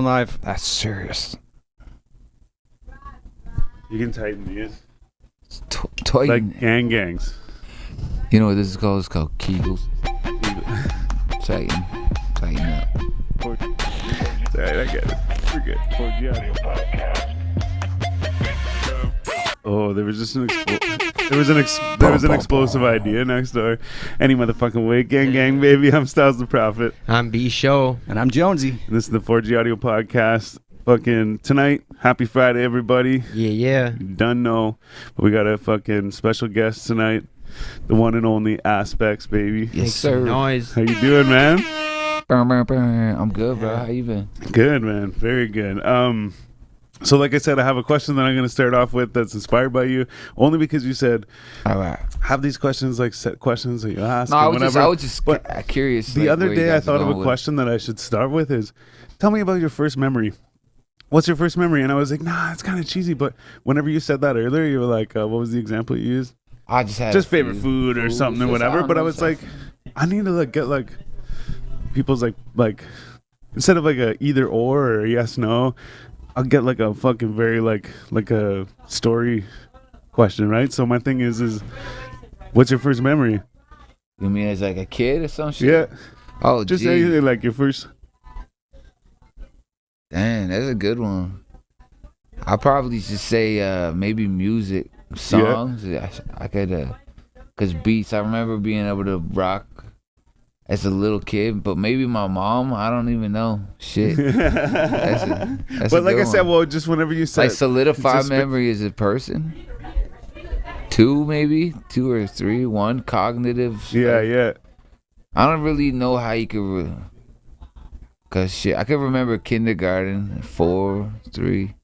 Live. That's serious. You can tighten these. Tighten. Like gangs. You know what this is called? It's called Kegels. Tighten up. Alright, I get it. We're good. Oh, there was just there was an explosive idea next door. Any motherfucking way. Gang, baby. I'm Styles the Prophet. I'm B Show. And I'm Jonesy. And this is the 4G Audio Podcast. Fucking tonight. Happy Friday, everybody. Yeah. You done know. But we got a fucking special guest tonight. The one and only Aspects, baby. Yes, sir. Noise. How you doing, man? I'm good, bro. How you been? Good, man. Very good. So like I said, I have a question that I'm going to start off with that's inspired by you, only because you said, all right, have these questions, like set questions that you ask. No, I was just but curious. The other day I thought of a question that I should start with is, tell me about your first memory. What's your first memory? And I was like, nah, it's kind of cheesy. But whenever you said that earlier, you were like, what was the example you used? I just had favorite food or something or whatever. But I was like, I need to like get like people's like instead of like a either or yes no, I'll get like a fucking very like a story question, right? So my thing is what's your first memory? You mean as like a kid or some shit? Yeah. Oh, just anything like your first. Damn, that's a good one. I'll probably just say maybe music, songs. Yeah. I could, cause beats. I remember being able to rock as a little kid, but maybe my mom. I don't even know. Shit. That's but like I said, well, just whenever you said like solidify memory as a person. Two or three. One cognitive. Yeah. I don't really know how you could. Cause shit, I can remember kindergarten, 4, 3.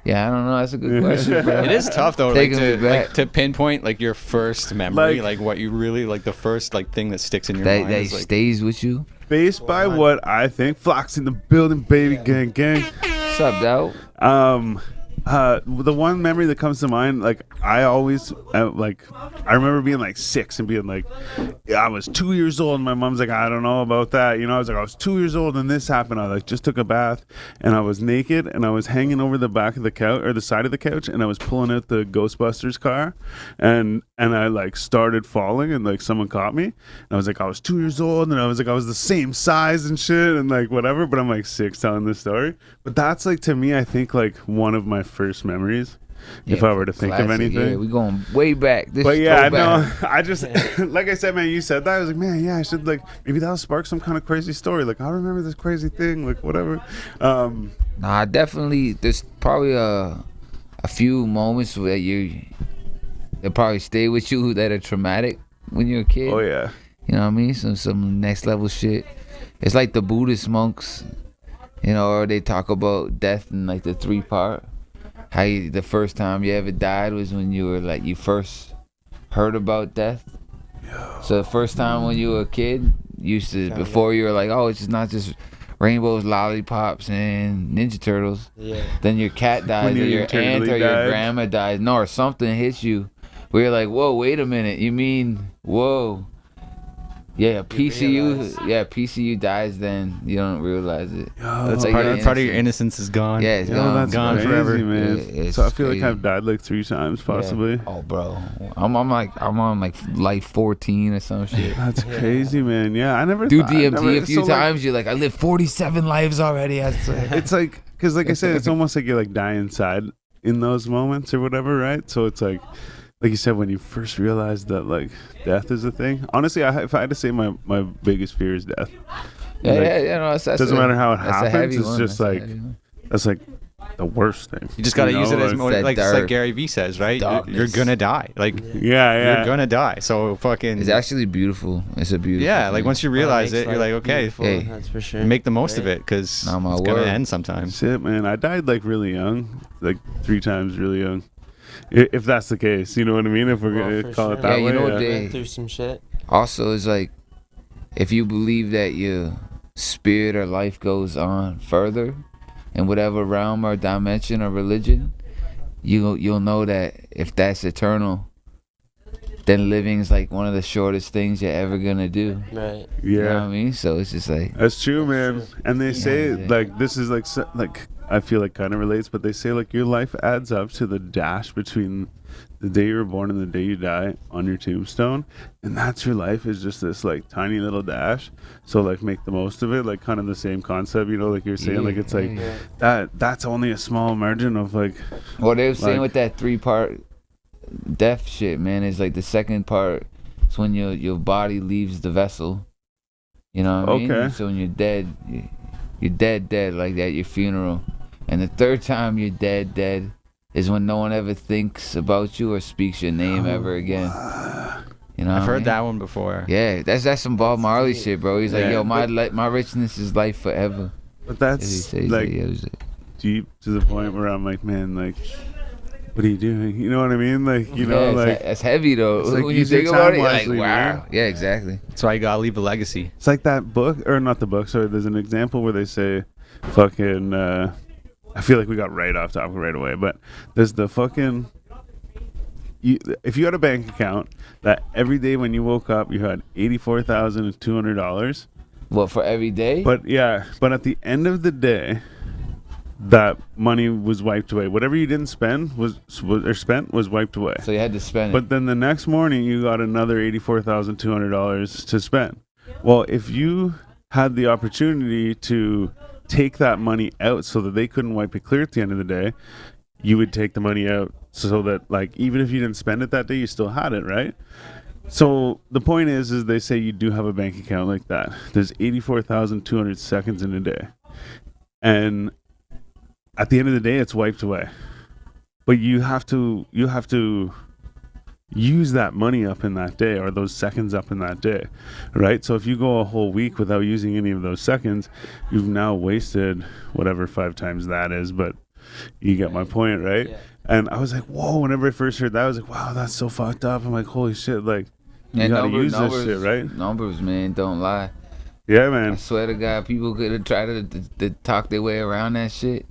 Yeah, I don't know. That's a good question, bro. It is tough though, to pinpoint like your first memory, like what you really like, the first like thing that sticks in your mind. That stays with you. Based by what I think, Flock's in the building, baby, gang. What's up, dog? The one memory that comes to mind, like I always I remember being like 6 and being like, I was 2 years old and my mom's like, I don't know about that, I was like, I was 2 years old and this happened. I like just took a bath and I was naked and I was hanging over the back of the couch or the side of the couch and I was pulling out the Ghostbusters car and I like started falling and like someone caught me and I was like, I was 2 years old and I was like, I was the same size and shit and like whatever, but I'm like 6 telling this story. But that's like, to me, I think like one of my first memories, if I were to think of anything. Yeah, we're going way back. But yeah, no, I just like I said, man, you said that, I was like, man, yeah, I should like maybe that'll spark some kind of crazy story. Like I remember this crazy thing, like whatever. Nah, definitely. There's probably a few moments that probably stay with you that are traumatic when you're a kid. Oh yeah. You know what I mean? Some next level shit. It's like the Buddhist monks, or they talk about death in like the 3-part. How the first time you ever died was when you were like, you first heard about death. So the first time when you were a kid, before you were like, oh, it's just not just rainbows, lollipops, and Ninja Turtles. Yeah. Then your cat dies, or your aunt or your grandma dies. No, or something hits you where you're like, whoa, wait a minute. You mean, whoa. Yeah, PCU dies, then you don't realize it. That's like part of your innocence is gone. Yeah, it's gone. That's gone crazy, forever, man. So I feel like I've died like 3 times, possibly. Yeah. Oh, bro, I'm on like life 14 or some shit. That's crazy, man. Yeah, I never do DMT a few times. You're like, I lived 47 lives already. It's like, because like I said, it's almost like you're like dying inside in those moments or whatever, right? So it's like you said, when you first realized that like death is a thing. Honestly, if I had to say my biggest fear is death. It doesn't matter how it happens. It's just like that's like the worst thing. You just gotta use it as like Gary Vee says, right? You're gonna die. Like you're gonna die. So fucking. It's actually beautiful. It's a beautiful. Yeah, like once you realize it, you're like, okay, hey, that's for sure. Make the most of it because it's gonna end sometime. Shit, man, I died like really young, like 3 times really young. If that's the case, you know what I mean? If we're going to call it that way. Went through some shit. Also, it's like, if you believe that your spirit or life goes on further in whatever realm or dimension or religion, you'll know that if that's eternal, then living's like one of the shortest things you're ever gonna do. Right. Yeah. You know what I mean? So it's just like That's true, man. And they say yeah. like this is like I feel like kind of relates, but they say like your life adds up to the dash between the day you were born and the day you die on your tombstone, and that's your life is just this like tiny little dash. So like make the most of it, like kind of the same concept, you know, like you're saying, like it's like that's only a small margin of like. What they were saying with that 3-part death shit, man, is like the second part is when your body leaves the vessel. You know what I mean? Okay. So when you're dead, you're dead like that, your funeral. And the third time you're dead is when no one ever thinks about you or speaks your name ever again. You know, I've heard that one before. Yeah, that's some Bob Marley shit, bro. He's like, yo, my richness is life forever. But that's like deep to the point where I'm like, man, like, what are you doing? You know what I mean? Like, you know, like it's heavy though. Like when you think about it, you're like, wow. Man. Yeah, exactly. That's why you gotta leave a legacy. It's like that book, or not the book. Sorry, there's an example where they say, fucking. I feel like we got right off topic right away, but there's the fucking. If you had a bank account that every day when you woke up you had $84,200. What, for every day? But at the end of the day, that money was wiped away. Whatever you didn't spend was wiped away. So you had to spend it. But then the next morning you got another $84,200 to spend. Well, if you had the opportunity to take that money out so that they couldn't wipe it clear at the end of the day, you would take the money out so that, like, even if you didn't spend it that day, you still had it, right? So the point is they say you do have a bank account like that. There's 84,200 seconds in a day. And at the end of the day, it's wiped away. But you have to use that money up in that day, or those seconds up in that day, right? So if you go a whole week without using any of those seconds, you've now wasted whatever 5 times that is, but you get my point, right? Yeah. And I was like, whoa, whenever I first heard that, I was like, wow, that's so fucked up. I'm like, holy shit, like, you gotta use this shit, right? Numbers, man, don't lie. Yeah, man. I swear to God, people could have tried to talk their way around that shit,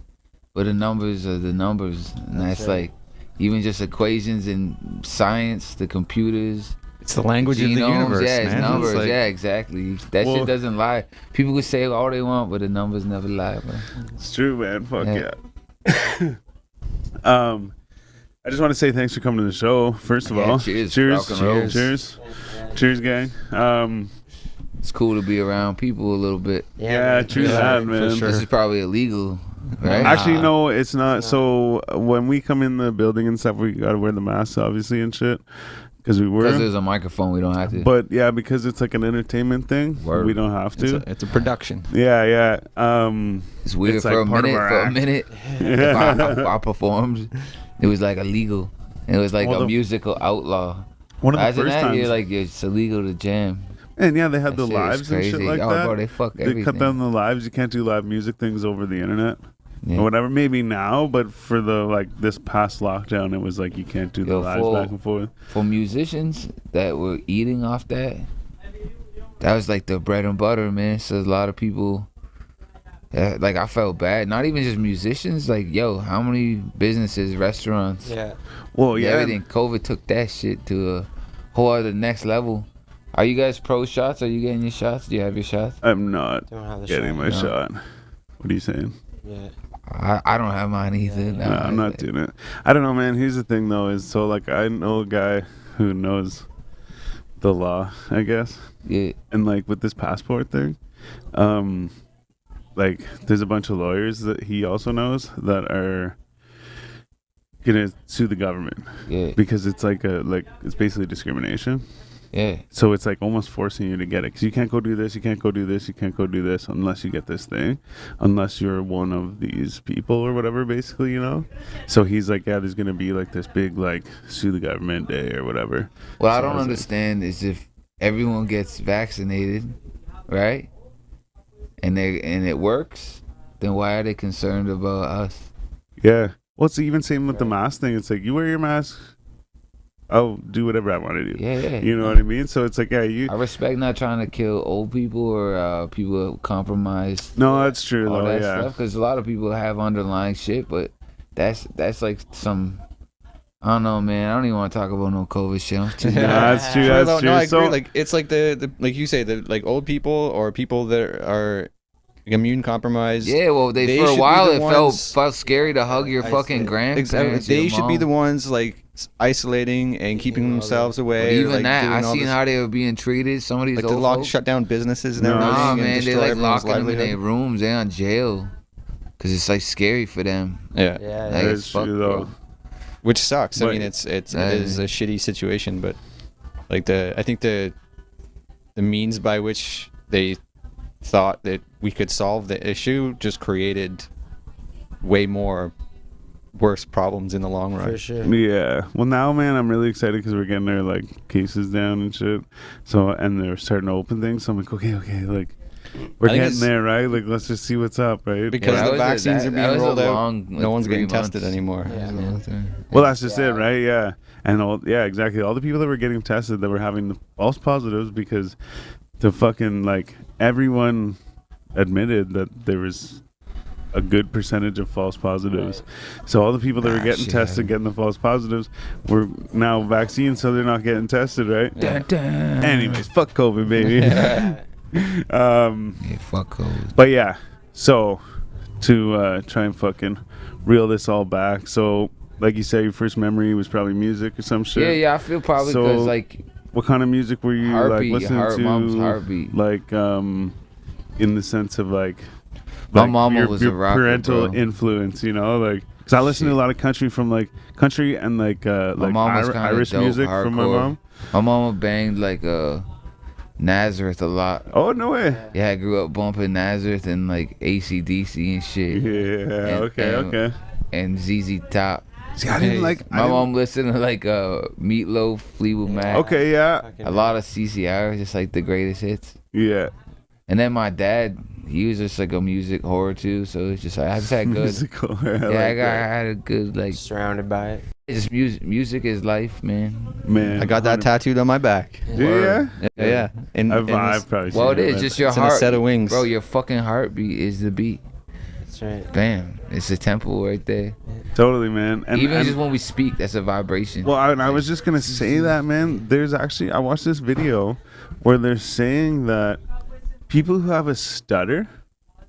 but the numbers are the numbers, and that's like, even just equations in science, the computers. It's the language genomes, of the universe, yeah, it's man. numbers, it's like, yeah, exactly. That shit doesn't lie. People could say all they want, but the numbers never lie, bro. It's true, man. Fuck yeah. I just want to say thanks for coming to the show, first of all. Cheers. Cheers, gang. It's cool to be around people a little bit. Yeah, true that, man. Sure. This is probably illegal. Right? Actually, no, it's not. So when we come in the building and stuff, we gotta wear the masks, obviously, and shit, because there's a microphone, we don't have to. But yeah, because it's like an entertainment thing, we don't have to. It's a production. Yeah. It's weird it's for like a minute. If I performed, it was like illegal. It was like a musical outlaw. One of the first times, like it's illegal to jam. And yeah, they had the lives and shit like that. Bro, they fuck everything. They cut down the lives. You can't do live music things over the internet. Or whatever, maybe now, but for this past lockdown, it was like you can't do the lives back and forth. For musicians that were eating off that was like the bread and butter, man. So a lot of people, like, I felt bad. Not even just musicians, like, yo, how many businesses, restaurants? Yeah. Well, yeah. Everything. COVID took that shit to a whole other next level. Are you guys pro shots? Are you getting your shots? Do you have your shots? I'm not getting my shot. What are you saying? Yeah. I don't have mine either. No, I'm not doing it. I don't know, man. Here's the thing, though, is so, like, I know a guy who knows the law, I guess. Yeah. And, like, with this passport thing, like, there's a bunch of lawyers that he also knows that are gonna sue the government. Yeah. Because it's it's basically discrimination. Yeah. So it's like almost forcing you to get it, because you can't go do this, you can't go do this, you can't go do this unless you get this thing, unless you're one of these people or whatever, basically, you know. So he's like, yeah, there's gonna be like this big like sue the government day or whatever. Well, I don't understand is if everyone gets vaccinated, right, and it works, then why are they concerned about us? Yeah. Well, it's even same with the mask thing. It's like, you wear your mask, I'll do whatever I want to do. Yeah. You know what I mean? So it's like, yeah, I respect not trying to kill old people or people compromised. No, that's true, all though, that stuff, because a lot of people have underlying shit, but that's like some I don't know, man. I don't even want to talk about no COVID shit. I'm too that's true. That's true. No, I agree. Like it's like the like you say, the like old people or people that are immune compromised. Yeah, well, they for a while it felt scary to hug your fucking grandparents. Exactly. They should be the ones like isolating and keeping themselves away. But even like, that, I seen how they were being treated. Some of these like old folks shut down businesses and everything. Nah, and man, they like locking them in livelihood. their rooms. They're on jail because it's like scary for them. Yeah, Yeah, like, it's true though. Which sucks. But I mean, it is a shitty situation, but like I think the means by which they thought that we could solve the issue just created way more worse problems in the long run. For sure. Yeah. Well, now, man, I'm really excited because we're getting our like cases down and shit. So, and they're starting to open things. So I'm like, okay, like we're getting there, right? Like, let's just see what's up, right? Because the vaccines are being rolled out, no one's getting months. tested anymore. Yeah, man. Well, that's just it, right? Yeah. And exactly. All the people that were getting tested that were having the false positives because the fucking like everyone admitted that there was a good percentage of false positives. Right. So all the people that were getting tested, getting the false positives, were now vaccines, so they're not getting tested, right? Dun, dun. Anyways, fuck COVID, baby. Yeah, fuck COVID. But yeah, so to try and fucking reel this all back. So like you said, your first memory was probably music or some shit. Yeah, I feel probably because like. What kind of music were you like listening to? Mom's Heartbeat. Like in the sense of like my mama was a rocker, parental bro. influence, you know, like because I listen to a lot of country and like Irish music hardcore. From my mom. My mama banged like Nazareth a lot. Oh no way! Yeah, I grew up bumping Nazareth and like AC/DC and shit. Yeah, okay. And ZZ Top. See, I didn't like. My mom listened to like Meatloaf, Fleetwood Mac. Okay, yeah. A lot of CCR, just like the greatest hits. Yeah. And then my dad, he was just like a music horror too, so it's just I just had good. Musical. I had a good like. Surrounded by it. It's music is life, man. Man, I got that tattooed on my back. Yeah. Yeah. I've probably. Well, it is just your heart. In a set of wings, bro. Your fucking heartbeat is the beat. That's right. Bam! It's a tempo right there. Totally, man. And even just when we speak, that's a vibration. Well, I was just gonna say that, man. There's actually I watched this video where they're saying that people who have a stutter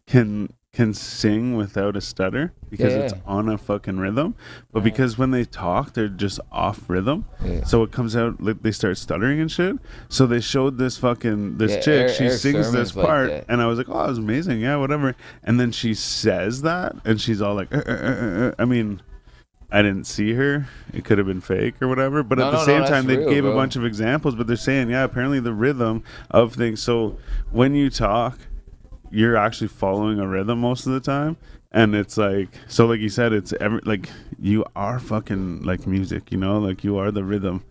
can sing without a stutter because it's on a fucking rhythm, but because when they talk they're just off rhythm, so it comes out like they start stuttering and shit. So they showed this chick, she sings this part, like and I was like, oh, that was amazing, yeah, whatever. And then she says that and she's all like I mean, I didn't see her, it could have been fake or whatever, but at the same time they gave a bunch of examples, but they're saying apparently the rhythm of things. So when you talk, you're actually following a rhythm most of the time, and it's like, so like you said, it's like you are fucking like music, you know, like you are the rhythm.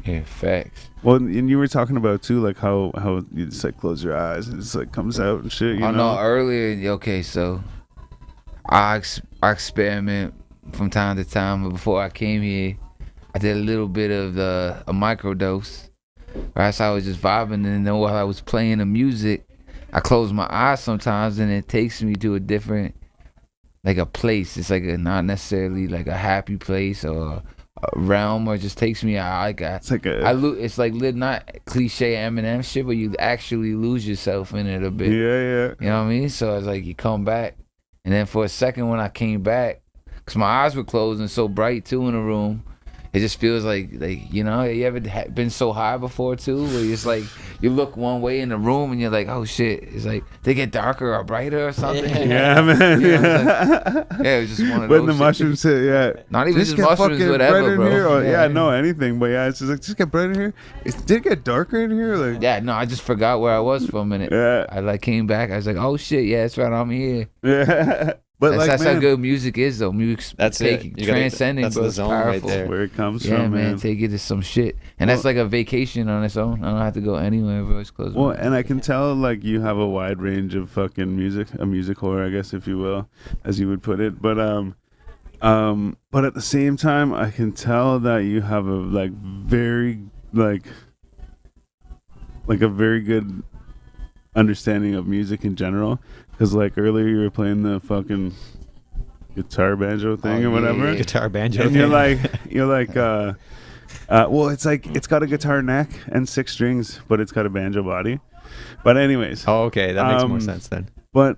Yeah, facts. Well, and you were talking about too, like how you just like close your eyes and it's like comes out and shit, you know? No, earlier, okay, so I experiment from time to time, but before I came here, I did a little bit of a microdose, right? So I was just vibing, and then while I was playing the music, I close my eyes sometimes, and it takes me to a different, like a place. It's like not necessarily like a happy place or a realm, or it just takes me out. It's like not cliche Eminem shit, but you actually lose yourself in it a bit. Yeah. You know what I mean? So it's like you come back, and then for a second when I came back, cause my eyes were closed and so bright too in the room. It just feels like you know, you ever been so high before too, where it's like you look one way in the room and you're like, oh shit, it's like they get darker or brighter or something. Yeah, man. You know, it was just one of those. When the mushrooms hit, not even just mushrooms, whatever, bro. Here, or, no, anything. But yeah, it's just like, just get brighter here. Did it get darker in here? Like, yeah, no, I just forgot where I was for a minute. Yeah, I like came back. I was like, oh shit, yeah, that's right, I'm here. Yeah. But that's how good music is, though. Music's transcending, that's bro. the zone powerful. right there. Where it comes from, man. Man. Take it to some shit, and that's like a vacation on its own. I don't have to go anywhere, bro. It's close. Well, and I can tell like you have a wide range of fucking music, a music whore, I guess, if you will, as you would put it. But at the same time, I can tell that you have a like very like a very good understanding of music in general. Because like earlier you were playing the fucking guitar banjo thing Oh, or whatever. yeah. Guitar banjo. And thing. you're like, well, it's like it's got a guitar neck and 6 strings, but it's got a banjo body. But anyways, Oh, okay, that makes more Um, sense then. but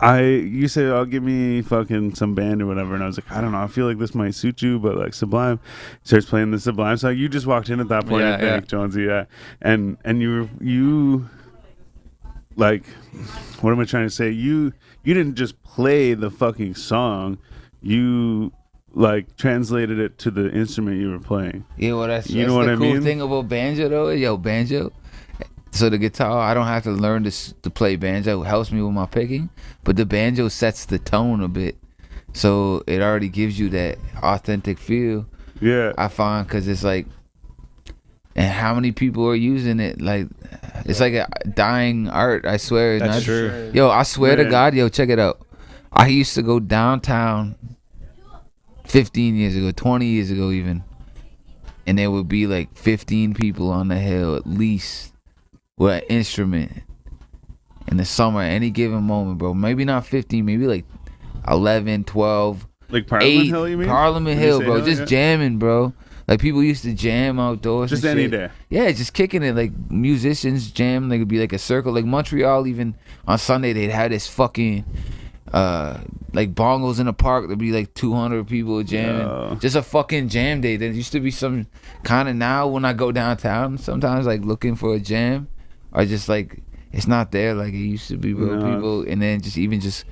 you said, "I'll give me fucking some band or whatever," and I was like, I don't know, I feel like this might suit you, but like Sublime starts playing the Sublime song. You just walked in at that point, Yeah, I think, yeah. Jonesy, yeah, and you like, what am I trying to say? You didn't just play the fucking song, you like translated it to the instrument you were playing. Yeah, well, that's You know what the I cool mean? thing about banjo, though. Yo, banjo. So the guitar, I don't have to learn to play banjo. It helps me with my picking, but the banjo sets the tone a bit, so it already gives you that authentic feel. Yeah, I find, because it's like, and how many people are using it? Like, it's like a dying art. I swear. That's Not- true. Yo, I swear to Man. God, yo, check it out. I used to go downtown 15 years ago, 20 years ago even, and there would be like 15 people on the hill at least with an instrument in the summer at any given moment, bro. Maybe not 15, maybe like 11, 12, like Parliament 8. Hill, you mean? Parliament Did you Hill, say bro. Hill? Just Yeah. jamming, bro. Like people used to jam outdoors. Just and any shit. day. Yeah, just kicking it. Like musicians jam. Like it'd be like a circle. Like Montreal, even on Sunday, they'd have this fucking like bongos in the park. There'd be like 200 people jamming. Yo. Just a fucking jam day. There used to be some kind of, now when I go downtown, sometimes like looking for a jam, or just like it's not there like it used to be, bro. No. People, and then just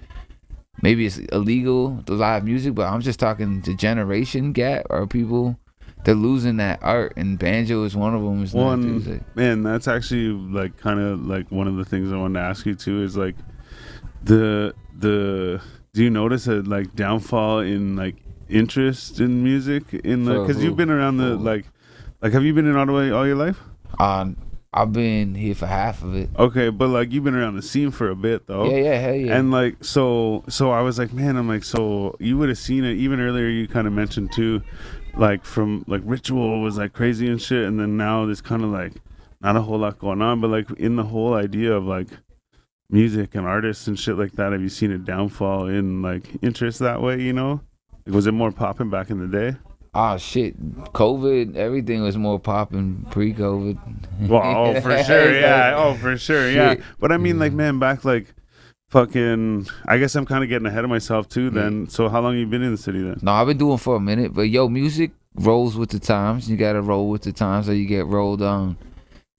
maybe it's illegal to live music, but I'm just talking the generation gap, or people. They're losing that art, and banjo is one of them. It's not too, it's like- Man, that's actually like kind of like one of the things I wanted to ask you too is like the do you notice a like downfall in like interest in music in the For because who? you've been around the Who? like have you been in Ottawa all your life? I've been here for half of it. Okay, but like you've been around the scene for a bit though. Yeah, hell yeah. And like so I was like, man, I'm like, so you would have seen it even earlier. You kind of mentioned too, like from like Ritual was like crazy and shit, and then now there's kind of like not a whole lot going on, but like in the whole idea of like music and artists and shit like that, have you seen a downfall in like interest that way? You know, like, was it more popping back in the day? Oh shit, COVID, everything was more popping pre-COVID. Well, oh for sure, yeah. Oh for sure, yeah. Shit. But I mean, like, man, back like fucking. I guess I'm kind of getting ahead of myself too. Then, so how long you been in the city then? No, I've been doing for a minute, but yo, music rolls with the times. You gotta roll with the times, or you get rolled on.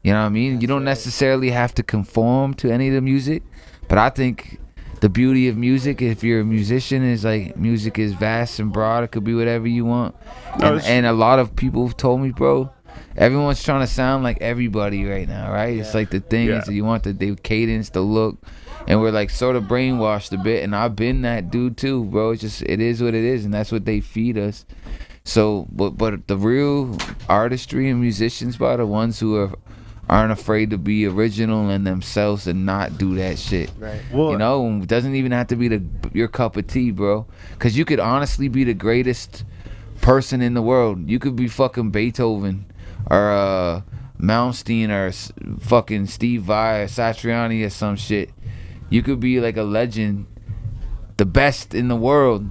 You know what I mean? You don't necessarily have to conform to any of the music, but I think the beauty of music, if you're a musician, is like music is vast and broad. It could be whatever you want. No, And, it's- and a lot of people have told me, bro, everyone's trying to sound like everybody right now, right? It's like the thing is that you want the cadence, the look, and we're like sort of brainwashed a bit. And I've been that dude too, bro. It's just, it is what it is, and that's what they feed us. So, but the real artistry and musicians, bro, are the ones who aren't afraid to be original in themselves and not do that shit. Right. Well, You know, it doesn't even have to be your cup of tea, bro. Because you could honestly be the greatest person in the world. You could be fucking Beethoven or Malmsteen or fucking Steve Vai or Satriani or some shit. You could be like a legend, the best in the world,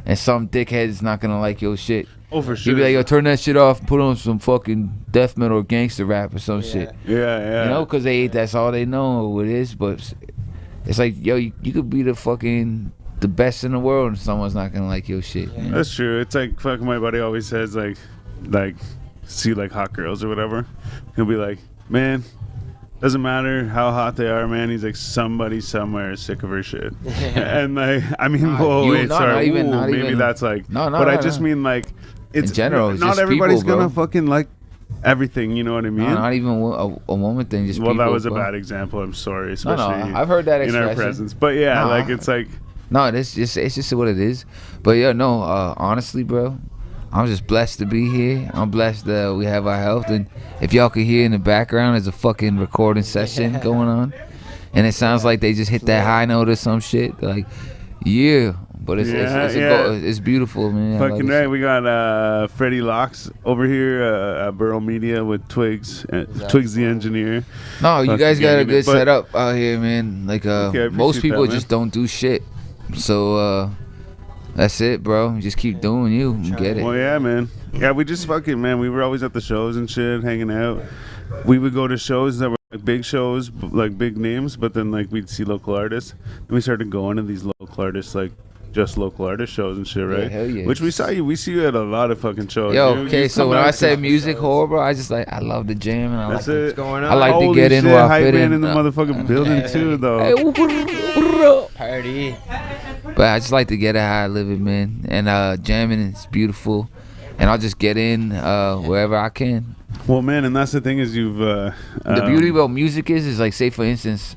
and some dickhead's not gonna like your shit. oh for sure. You'd be like, yo, turn that shit off and put on some fucking death metal or gangster rap or some shit. yeah. You know, because that's all they know what it is. But it's like, yo, you could be the best in the world, and someone's not gonna like your shit. You know? That's true. It's like fucking my buddy always says like see like hot girls or whatever. He'll be like, man, doesn't matter how hot they are, man. He's like, somebody somewhere is sick of her shit. And like, I mean, whoa, you- wait, not sorry. even- Ooh, not maybe even- that's like, No, but I no, just no. mean like, it's In general, it's not just everybody's people, gonna bro. fucking like everything. You know what I mean? No, not even a woman thing. Just well, that people, was a bro. bad example. I'm sorry, No, especially I've heard that in our expression. presence. But yeah, No, like it's like. No, it's just what it is. But yeah, no, honestly, bro, I'm just blessed to be here. I'm blessed that we have our health, and if y'all could hear in the background, there's a fucking recording session going on, and it sounds like they just hit that high note or some shit. Like, yeah, but it's beautiful, man. I love Fucking this right. shit. We got Freddie Locks over here at Burrow Media with Twigs. Twigs the engineer. No, you Fucking guys got a getting it, good but- setup out here, man. Like, Okay, I most appreciate people that, just man. don't do shit. So, That's it, bro. Just keep doing you and get Well, it. yeah, man. Yeah, we just fucking, man, we were always at the shows and shit, hanging out. We would go to shows that were like big shows, like big names, but then like we'd see local artists. And we started going to these local artists, like just local artist shows and shit, right? hell yeah. Which we see you at a lot of fucking shows. Yo, You okay, so come when out I to- say music horror, bro, I just like, I love the jam and I That's like it. What's going on? I like to Holy get in shit, where I hype fit man in. in the motherfucking building too, though. Party. But I just like to get it how I live it, man. And jamming is beautiful. And I'll just get in wherever I can. Well, man, and that's the thing is you've The beauty about music is like, say for instance,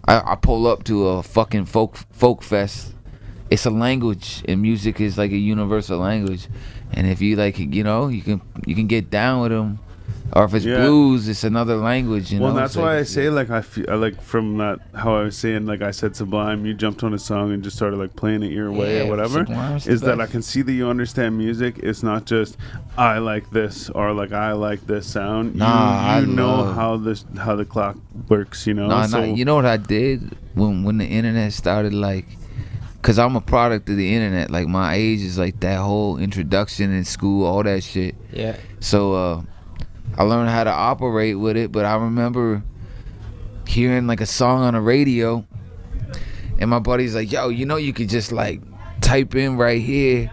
I pull up to a fucking folk fest. It's a language, and music is like a universal language. And if you like, you know, you can get down with them. Or if it's Yeah. blues, it's another language. You well, know, that's It's why like- I say like I feel like from that how I was saying like I said Sublime, you jumped on a song and just started like playing it your way Yeah, or whatever. Sublime's the Is that I best. can see that you understand music. It's not just I like this or like I like this sound. Nah, you I know love- how the clock works. You know. No, So- you know what I did when the internet started, like, cause I'm a product of the internet. Like my age is like that whole introduction in school, all that shit. Yeah. So I learned how to operate with it. But I remember hearing like a song on the radio, and my buddy's like, "Yo, you know you could just like type in right here,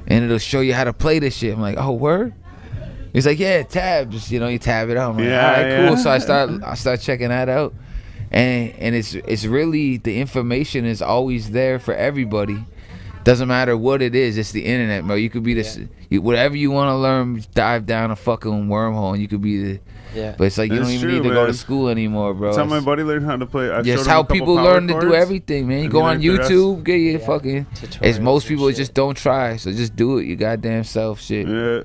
and it'll show you how to play this shit." I'm like, "Oh, word?" He's like, "Yeah, tab. Just, you know, you tab it out." I'm like, Yeah, "All right, yeah. cool." So I start checking that out. And it's really, the information is always there for everybody. Doesn't matter what it is. It's the internet, bro. You could be this, whatever you want to learn. Dive down a fucking wormhole, and you could be the. Yeah. But it's like you That's don't even true, need to go to man. school anymore, bro. That's how my It's buddy learned how to play. I just showed him how a couple people power learn to do chords, everything, man. You and go he on learned the rest. YouTube, get your Yeah. fucking. It's Tutorials most and people shit. just don't try, so just do it. Your goddamn self, shit. Yeah.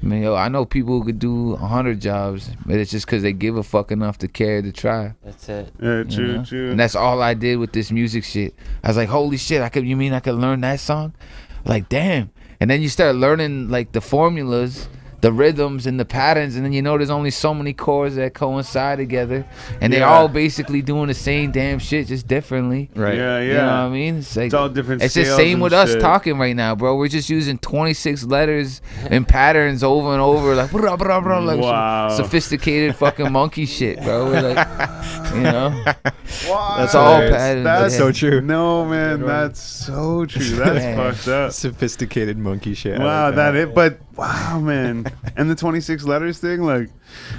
I mean, yo, I know people who could do 100 jobs, but it's just because they give a fuck enough to care to try. That's it. Yeah, you true, know? true. And that's all I did with this music shit. I was like, holy shit, you mean I could learn that song? Like, damn. And then you start learning like the formulas, the rhythms and the patterns, and then you know there's only so many chords that coincide together, and they're Yeah. all basically doing the same damn shit, just differently. Right. Yeah, yeah. You know what I mean? It's like, It's all different it's just scales same and with us shit. talking right now, bro. We're just using 26 letters and patterns over and over, like blah, blah, blah, like some Wow. sophisticated fucking monkey shit, bro. We're like, you know, That's all hilarious. patterns. That's yeah. so true. No, man, that's so true. That's Yeah. fucked up. Sophisticated monkey shit. I Wow, like that it. But wow, man, and the 26 letters thing, like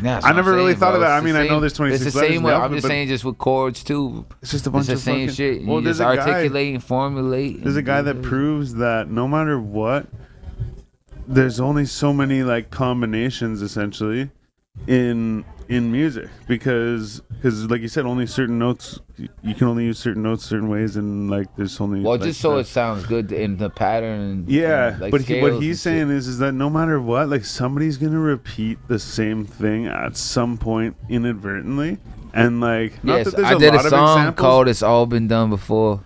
Nah, that's I what never I'm really saying, thought of bro. that. I It's mean, the I know same- there's 26 It's the letters same in way. the I'm alphabet, just but saying, just with chords too. it's just a It's bunch the of same fucking, shit. Well, You there's just a guy. articulate and formulate. There's a and guy do that it. proves that no matter what, there's only so many like combinations essentially in music because like you said, only certain notes you can only use certain notes certain ways, and like there's only Well, like, just so the- it sounds good in the pattern. And, yeah, and, like, but what scales he's and shit. saying is that no matter what, like somebody's gonna repeat the same thing at some point inadvertently, and like not Yes, that there's I did lot a of song examples. called "It's All Been Done Before,"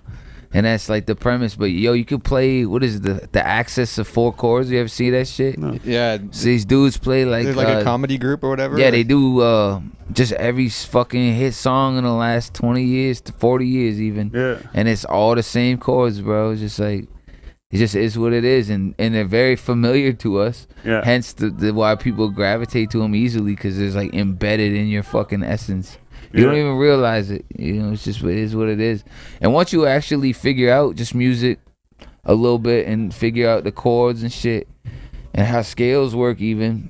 and that's like the premise. But yo, you could play what is it, the axis of 4 chords? You ever see that shit? No. Yeah. So these dudes play like There's like a comedy group or whatever. yeah, they do just every fucking hit song in the last 20 years to 40 years even. Yeah, And it's all the same chords, bro. It's just like, it just is what it is, and they're very familiar to us. yeah. Hence the why people gravitate to them easily, because it's like embedded in your fucking essence. You don't Yeah. even realize it. You know, it's just, it is what it is. And once you actually figure out just music a little bit and figure out the chords and shit and how scales work, even,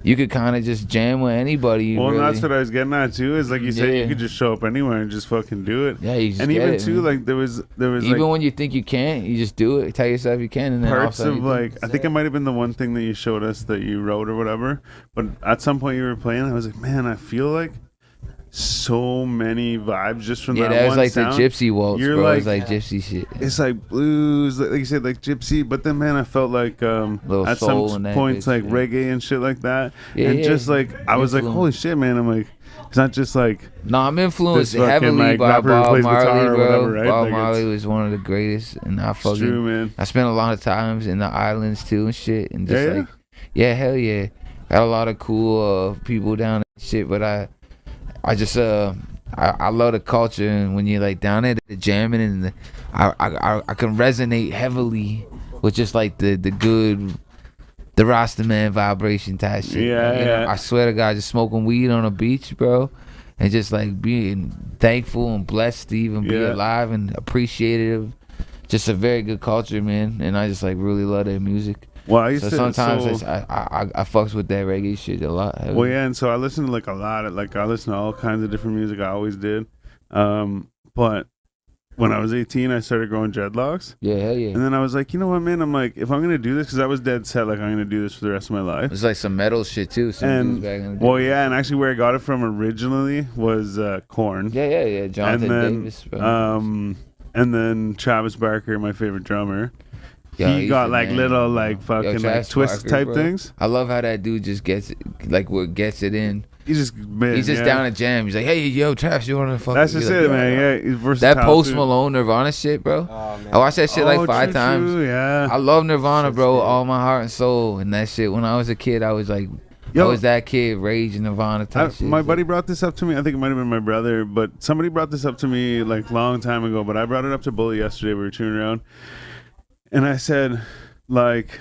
you could kind of just jam with anybody. Well, really. and that's what I was getting at too. Is like you said, Yeah. you could just show up anywhere and just fucking do it. Yeah, you just And get even it, too, man. like there was Even like when you think you can't, you just do it. Tell yourself you can, and then all parts of a sudden of you do. like I think it might have been the one thing that you showed us that you wrote or whatever. But at some point you were playing, I was like, man, I feel like so many vibes just from Yeah, that that was one like sound. the gypsy waltz, You're bro. It was like- like gypsy shit. It's like blues, like you said, like gypsy. But then, man, I felt like Little at soul some in that points bitch, like yeah. reggae and shit like that. Yeah, and yeah. just like I was like, Influence. holy shit, man! I'm like, it's not just like No, I'm influenced This fucking, heavily like, by rapper who Bob plays guitar Marley, or bro. whatever, right? Bob Like, Marley it's- was one of the greatest, and I it's fucking true, man. I spent a lot of times in the islands too and shit, and just Yeah, yeah? like, yeah, hell yeah, got a lot of cool people down there and shit. But I just I love the culture, and when you're like down there jamming and I can resonate heavily with just like the good, the Rasta man vibration type shit. Yeah, You know, yeah. I swear to God, just smoking weed on a beach, bro, and just like being thankful and blessed to even be Yeah. alive and appreciative. Just a very good culture, man, and I just like really love their music. Well, I used So to sometimes so, I fucks with that reggae shit a lot. well, yeah, and so I listen to like a lot of like I listen to all kinds of different music. I always did, but when I was 18, I started growing dreadlocks, Yeah, hell yeah. and then I was like, you know what, man? I'm like, if I'm gonna do this, because I was dead set, like I'm gonna do this for the rest of my life. It's like some metal shit too. Some And dudes back in the day. well, yeah, and actually where I got it from originally was Korn. Yeah. Jonathan and then, Davis, bro. And then Travis Barker, my favorite drummer. Yo, He he's got the like man, little bro. like fucking like Travis twist Barker, type bro. things. I love how that dude just gets it, like what gets it in. He's just man, He's just yeah. down to jam. He's like, hey, yo, Travis, you wanna fuck? That's He's just like, it, man. Yeah, he's versatile. That Post too. Malone Nirvana shit, bro. Oh, man. I watched that shit like 5 true, times. true, yeah. I love Nirvana, bro, Shit's all my heart and soul. And that shit, when I was a kid, I was like, Yo. I was that kid, rage and Nirvana type shit. My buddy brought this up to me. I think it might have been my brother, but somebody brought this up to me like long time ago. But I brought it up to Bully yesterday. We were tuning around, and I said, like,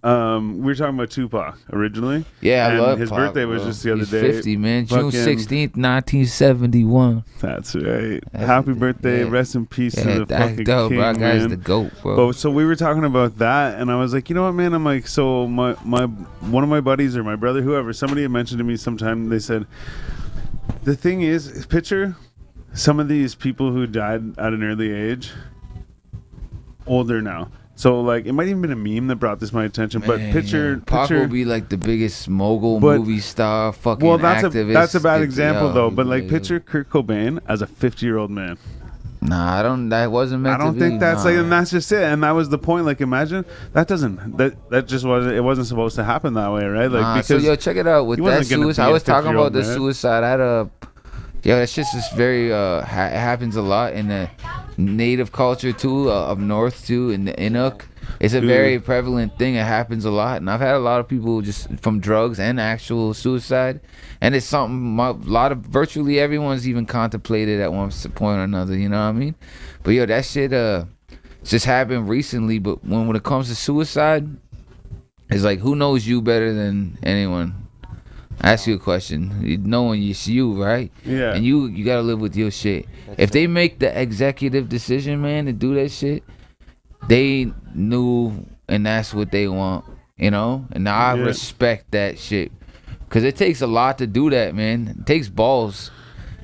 we were talking about Tupac originally. Yeah, I and love his Pac, birthday was bro. just the other He's day. 50, man. June Fucking- 16th, 1971. That's right. That's Happy the- birthday! yeah. Rest in peace Yeah, to the that's fucking dope, king, bro. Guy's man. the GOAT, bro. But so we were talking about that, and I was like, you know what, man? I'm like, so my one of my buddies or my brother, whoever, somebody had mentioned to me sometime. They said, the thing is, picture some of these people who died at an early age, older now. So like, it might even been a meme that brought this to my attention. But Man, picture, yeah. Pac picture. will be like the biggest mogul But- movie star, fucking Well, that's activist. that's a bad Get- example yo, though. But like, yeah. picture Kurt Cobain as a 50-year-old man. Nah, I don't. That wasn't meant I don't to think be. that's nah. like, and that's just it. And that was the point. Like, imagine that just wasn't. It wasn't supposed to happen that way, right? Like, Nah, because so yo, check it out with he that wasn't gonna suicide. be I a was talking 50-year-old about the man. suicide. I had a. Yo, that's just very it happens a lot in the native culture too, up north too, in the Inuk. It's a Dude. very prevalent thing. It happens a lot, and I've had a lot of people just from drugs and actual suicide, and it's something virtually everyone's even contemplated at one point or another. You know what I mean? But yo, that shit just happened recently. But when it comes to suicide, it's like, who knows you better than anyone? I ask you a question. Knowing it's you, right? Yeah. And you gotta live with your shit. If they make the executive decision, man, to do that shit, they knew, and that's what they want, you know. And I Yeah. respect that shit, cause it takes a lot to do that, man. It takes balls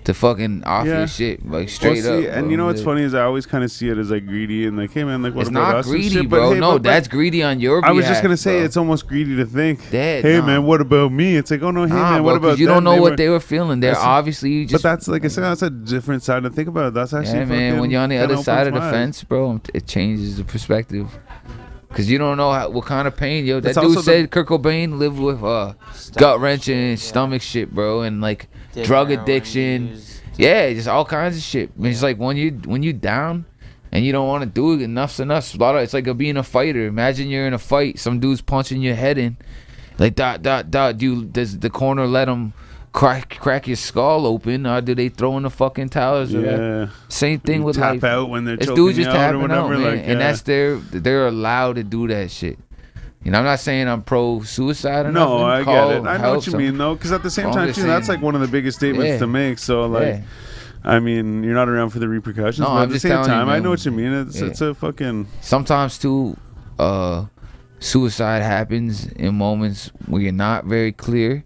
to fucking off Yeah. your shit, like Well, straight see, up. and bro. you know what's funny is I always kind of see it as like greedy and like, hey man, like what It's about not us and greedy, shit? bro. But, hey, No, but, that's greedy on your behalf. I was just gonna say bro. it's almost greedy to think, That, hey nah. man, what about me? It's like, oh no, hey Nah, man, bro, what about 'cause you don't them? know what were- they were feeling. They're That's- obviously But just. that's like I said, that's a different side to think about it. That's actually Yeah, man. fucking When you're on the kinda other side of opens the my eyes. fence, bro, it changes the perspective. Cause you don't know what kind of pain, yo. That It's dude also the- said Kurt Cobain lived with gut wrenching, stomach shit, bro, and like drug addiction. Yeah, just all kinds of shit. I mean, it's like when you down and you don't want to do it, enough's enough. It's like being a fighter. Imagine you're in a fight, some dude's punching your head in, like dot. Does the corner let him crack your skull open, or do they throw in the fucking towers? Or that? Yeah. Same thing You with tap life. out when they're This choking dude just you out or tapping whatever. out, man, like, and yeah. that's they're allowed to do that shit. You know, I'm not saying I'm pro suicide or No, nothing. I Call get it. I know help what you some- mean though, because at the same I'm time just too, that's saying- like one of the biggest statements Yeah. to make. So like, Yeah. I mean, you're not around for the repercussions. No, but I'm at the just same telling you, time, I man. know what you mean. It's Yeah. it's a fucking Sometimes too, suicide happens in moments where you're not very clear.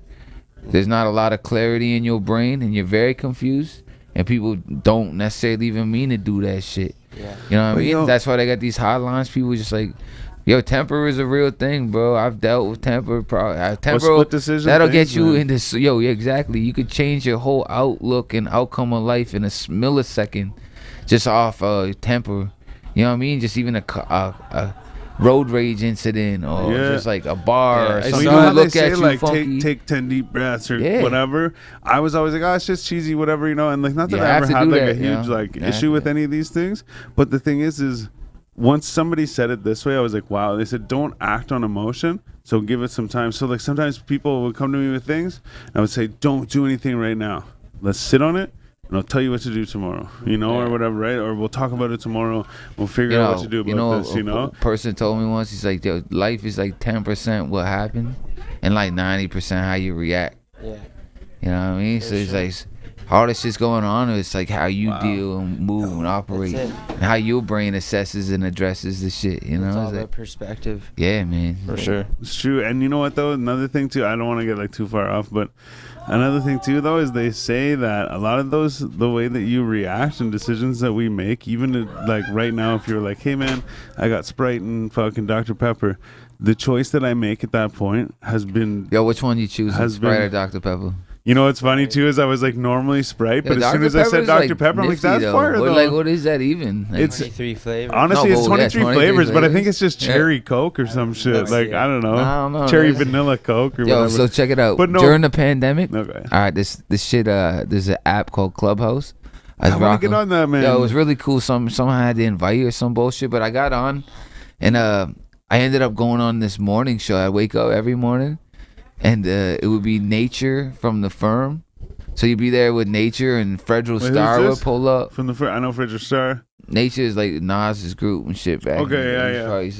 There's not a lot of clarity in your brain, and you're very confused. And people don't necessarily even mean to do that shit. Yeah. You know what I But, mean? yo- That's why they got these hotlines. People just like, yo, temper is a real thing, bro. I've dealt with temper. Temper, split decision that'll things, get you man. into. Yo, yeah, exactly. You could change your whole outlook and outcome of life in a millisecond, just off temper. You know what I mean? Just even a road rage incident, or Yeah. just like a bar, Yeah, or I some you saw- know how dude they look say at you like funky. take 10 deep breaths or Yeah. whatever. I was always like, oh, it's just cheesy, whatever, you know. And like, not that You I have ever to had do like that, a you huge know? like You have issue to. with any of these things. But the thing is once somebody said it this way, I was like, wow. They said, don't act on emotion, so give it some time. So like sometimes people would come to me with things, and I would say, don't do anything right now. Let's sit on it. and I'll tell you what to do tomorrow, you know, or whatever, right? Or we'll talk about it tomorrow. We'll figure out what to do about this, you know? A person told me once, he's like, yo, life is like 10% what happened and like 90% how you react. Yeah. You know what I mean? So it's like, all this shit's going on, it's like how you deal and move and operate, and how your brain assesses and addresses the shit, you know? It's all it's about like, perspective. yeah, man. For sure. It's true. And you know what, though? Another thing, too, I don't want to get, like, too far off, but another thing, too, though, is they say that a lot of those, the way that you react and decisions that we make, even, like, right now, if you're like, hey, man, I got Sprite and fucking Dr. Pepper, the choice that I make at that point has been... Yo, which one you choose, Sprite or Dr. Pepper? You know what's funny too is I was like normally Sprite, but as soon as I said Dr. Pepper, I'm like, that's fire though. Like, what is that even? Like, it's 23 flavors. Honestly, it's 23 flavors, but I think it's just cherry Coke or some shit. Like I don't know, cherry vanilla Coke or whatever. So check it out. But no, during the pandemic, okay. All right, this shit. There's an app called Clubhouse. I want to get on that, man. Yo, it was really cool. Someone had to invite you or some bullshit, but I got on, and I ended up going on this morning show. I wake up every morning, and it would be Nature from the Firm. So you'd be there with Nature and Fredro Starr would pull up. From the I know Fredro Starr. Nature is like Nas's group and shit back. Okay,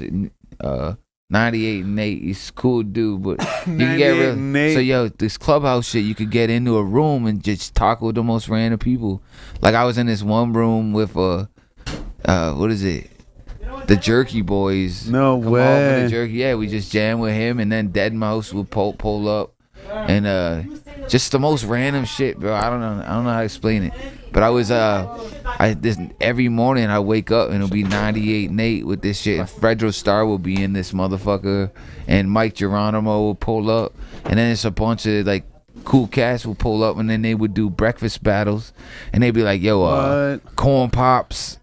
yeah. 98 and 8. He's a cool dude, but you can get so yo, this Clubhouse shit, you could get into a room and just talk with the most random people. Like I was in this one room with what is it? The Jerky Boys. No way. The Jerky, yeah, we just jam with him, and then Dead Mouse would pull up. And just the most random shit, bro. I don't know how to explain it. But I was every morning I wake up and it'll be 98 and 8 with this shit. And Fredro Starr will be in this motherfucker, and Mike Geronimo will pull up, and then it's a bunch of like cool cats will pull up, and then they would do breakfast battles, and they'd be like, yo, corn pops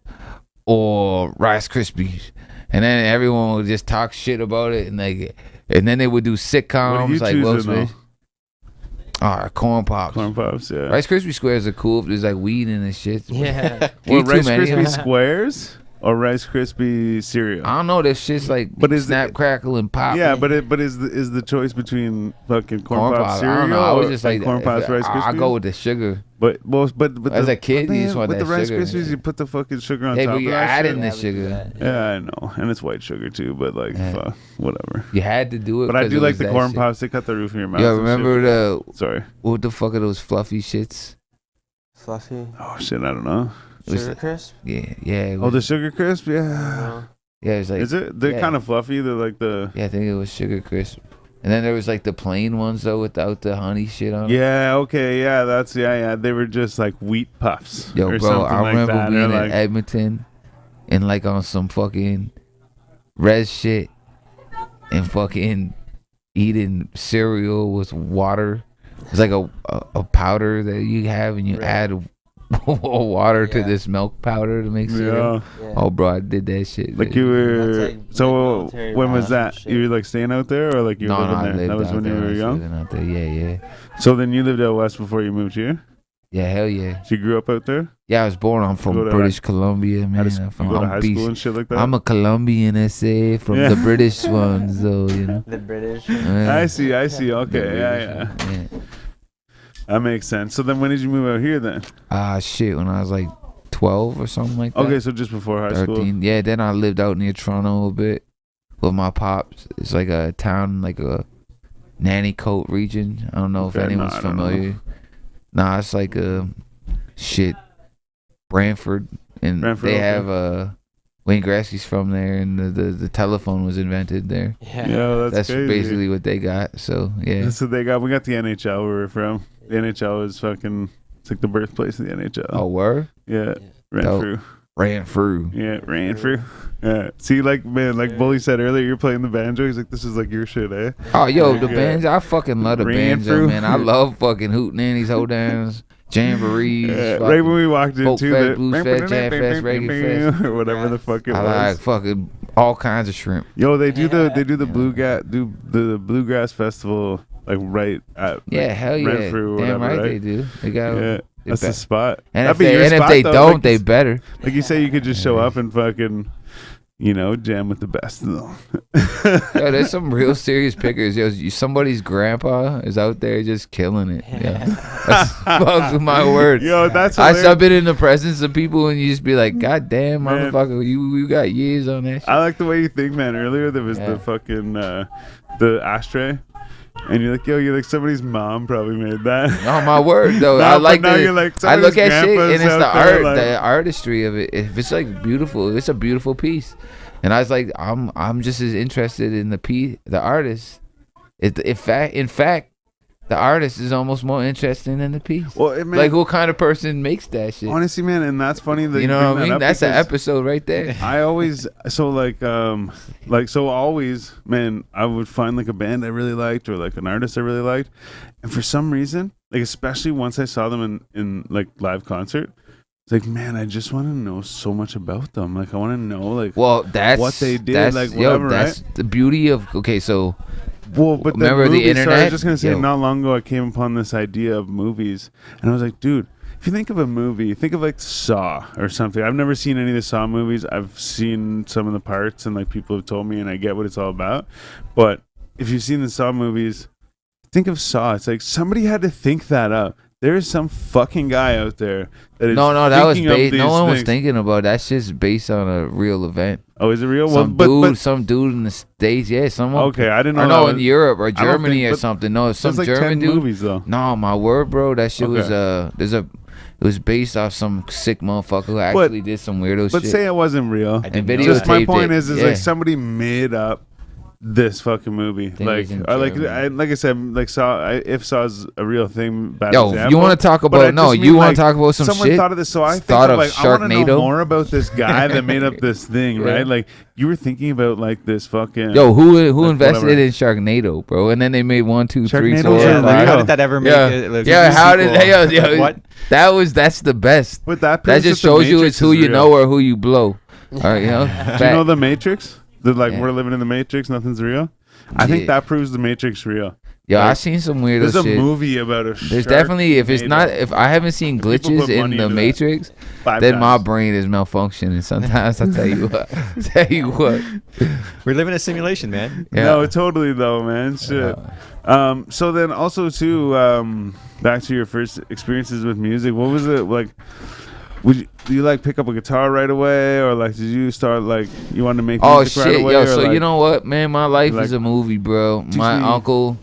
or Rice Krispies, and then everyone would just talk shit about it, and then they would do sitcoms like Will Smith. Corn pops. Corn pops, yeah. Rice Krispie squares are cool if there's like weed in this shit. Yeah. Well, Rice Krispie squares or Rice Krispie cereal? I don't know. This shit's like snap, crackle, and pop. Yeah, but is the choice between fucking corn pop cereal? I don't know. I was just like corn pops Rice Krispies. I go with the sugar. But as a kid, you just want that sugar. With the Rice Krispies, you put the fucking sugar on top. But you're adding the sugar. Yeah, I know, and it's white sugar too. But like, whatever. You had to do it. But I do like the corn pops. They cut the roof of your mouth. Yeah, remember Sorry. What the fuck are those fluffy shits? Fluffy? Oh shit, I don't know. Sugar Crisp? Yeah. Oh, the Sugar Crisp? Yeah. Yeah, it's like. Is it? They're kind of fluffy. They're like the. Yeah, I think it was Sugar Crisp. And then there was like the plain ones though without the honey shit on. Yeah, okay, yeah, that's They were just like wheat puffs. Yo, or bro, I remember like being in Edmonton and like on some fucking res shit and fucking eating cereal with water. It's like a powder that you have and you add water to this milk powder to make cereal. Yeah. Oh, bro, I did that shit. Like you were. So when was that? You were like staying out there, or like you were living there? That was when you were young. Out there. Yeah. So then you lived out west before you moved here. Yeah, hell yeah. So you grew up out there? Yeah, I was born. I'm from British Columbia, man. I'm from high school and shit like that. I'm a Colombian SA from the British ones, though. You know. The British. I see. Okay. Yeah. That makes sense. So then when did you move out here then? Shit, when I was like 12 or something like that. Okay, so just before high 13. School. Yeah, then I lived out near Toronto a bit with my pops. It's like a town, like a Nannycoat region. I don't know if anyone's familiar. Nah, it's like Brantford. And they have Wayne Gretzky's from there, and the telephone was invented there. Yeah, that's crazy. Basically what they got. So yeah, that's what they got. We got the NHL where we're from. The NHL is fucking. It's like the birthplace of the NHL. Oh, word? Yeah, ran through. Yeah, ran through. Yeah. See, like man, like Bully said earlier, you're playing the banjo. He's like, this is like your shit, eh? Oh, yo, the banjo. I fucking love the banjo, man. I love fucking hootenannies, hoedowns. Jamborees, right when we walked into the Blues Fest, Jam Fest, Reggae Fest, or whatever the fuck it was. I like fucking all kinds of shrimp. Yo, they do the bluegrass festival like right at hell yeah, Renfrew or damn whatever, right they do. They got that's the spot. And if they don't, they better. Like you say, you could just show up and fucking you know, jam with the best of them. Yo, there's some real serious pickers. Yo, somebody's grandpa is out there just killing it. Yeah, that's fuck my word. Yo, that's I've been in the presence of people and you just be like, God damn, Man. motherfucker, you got years on that shit. I like the way you think, man. Earlier there was the fucking the ashtray, and you're like somebody's mom probably made that. Oh my word, though. No, I but like now the. you're like, I look somebody's at shit and grandpa's it's the out there, art, like- the artistry of it. If it's like beautiful, it's a beautiful piece. And I was like, I'm just as interested in the artist. In fact, the artist is almost more interesting than the piece. Well, it, man, Like, what kind of person makes that shit? honestly, man, and that's funny that You know what I bring that mean? up That's an because episode right there. I always always, man, I would find like a band I really liked or like an artist I really liked, and for some reason, like especially once I saw them in like live concert, it's like, man, I just want to know so much about them. Like I want to know like Well, that's what they did, that's, like whatever, that's the beauty of. Okay, so Well, but Remember the movies, sorry, I internet? was just gonna say, Yo. not long ago I came upon this idea of movies, and I was like, dude, if you think of a movie, think of like Saw or something. I've never seen any of the Saw movies. I've seen some of the parts, and like people have told me, and I get what it's all about. But if you've seen the Saw movies, think of Saw. It's like somebody had to think that up. There is some fucking guy out there that is no, that was thinking of based. No these one was things. thinking about that. Shit's based on a real event. Oh, is it real? Some dude in the States. Yeah, someone. Okay, I didn't know. Or that no, was- in Europe or I don't Germany think- or but something. No, some That's like German 10 dude. movies though. No, my word, bro. That shit was Okay. it was based off some sick motherfucker who actually did some weirdo But shit. say it wasn't real. I didn't video know Just that. my videotaped point it. is Yeah. like somebody made up this fucking movie. Think Like, it's in or like, Germany. like I said, like if Saw's a real thing, bad Yo, example. you want to talk But I about? No, just you mean, want like, to talk about some someone shit? thought of this, so I think Thought of of like I want to know Sharknado? more about this guy that made up this thing, Yeah. right? Like you were thinking about like this fucking Yo, who like, invested whatever. in Sharknado, bro? And then they made 1, 2, 3, Sharknado's 4, a Yeah, like, real. how did that ever make Yeah, it? Like, yeah. a How did sequel? they? What? That's the best. But that That proves just the shows you Matrix it's who is you real. know or who you blow. All right, you know. Do you know the Matrix? The like Yeah. we're living in the Matrix, nothing's real. I think Yeah. that proves the Matrix real. Yo, like, I've seen some weirdo There's a shit. movie about a There's shark definitely if it's made not up if I haven't seen People glitches put in money the into that. Matrix, 5 then my times. brain is malfunctioning. Sometimes I tell you what. Tell you what. We're living a simulation, man. Yeah. No, totally though, man. Shit. So then also too, back to your first experiences with music. What was it like? Do you like pick up a guitar right away, or like did you start like you wanted to make Oh music right shit, away? yo! or, So like, you know what, man? My life like, is a movie, bro. My me- uncle,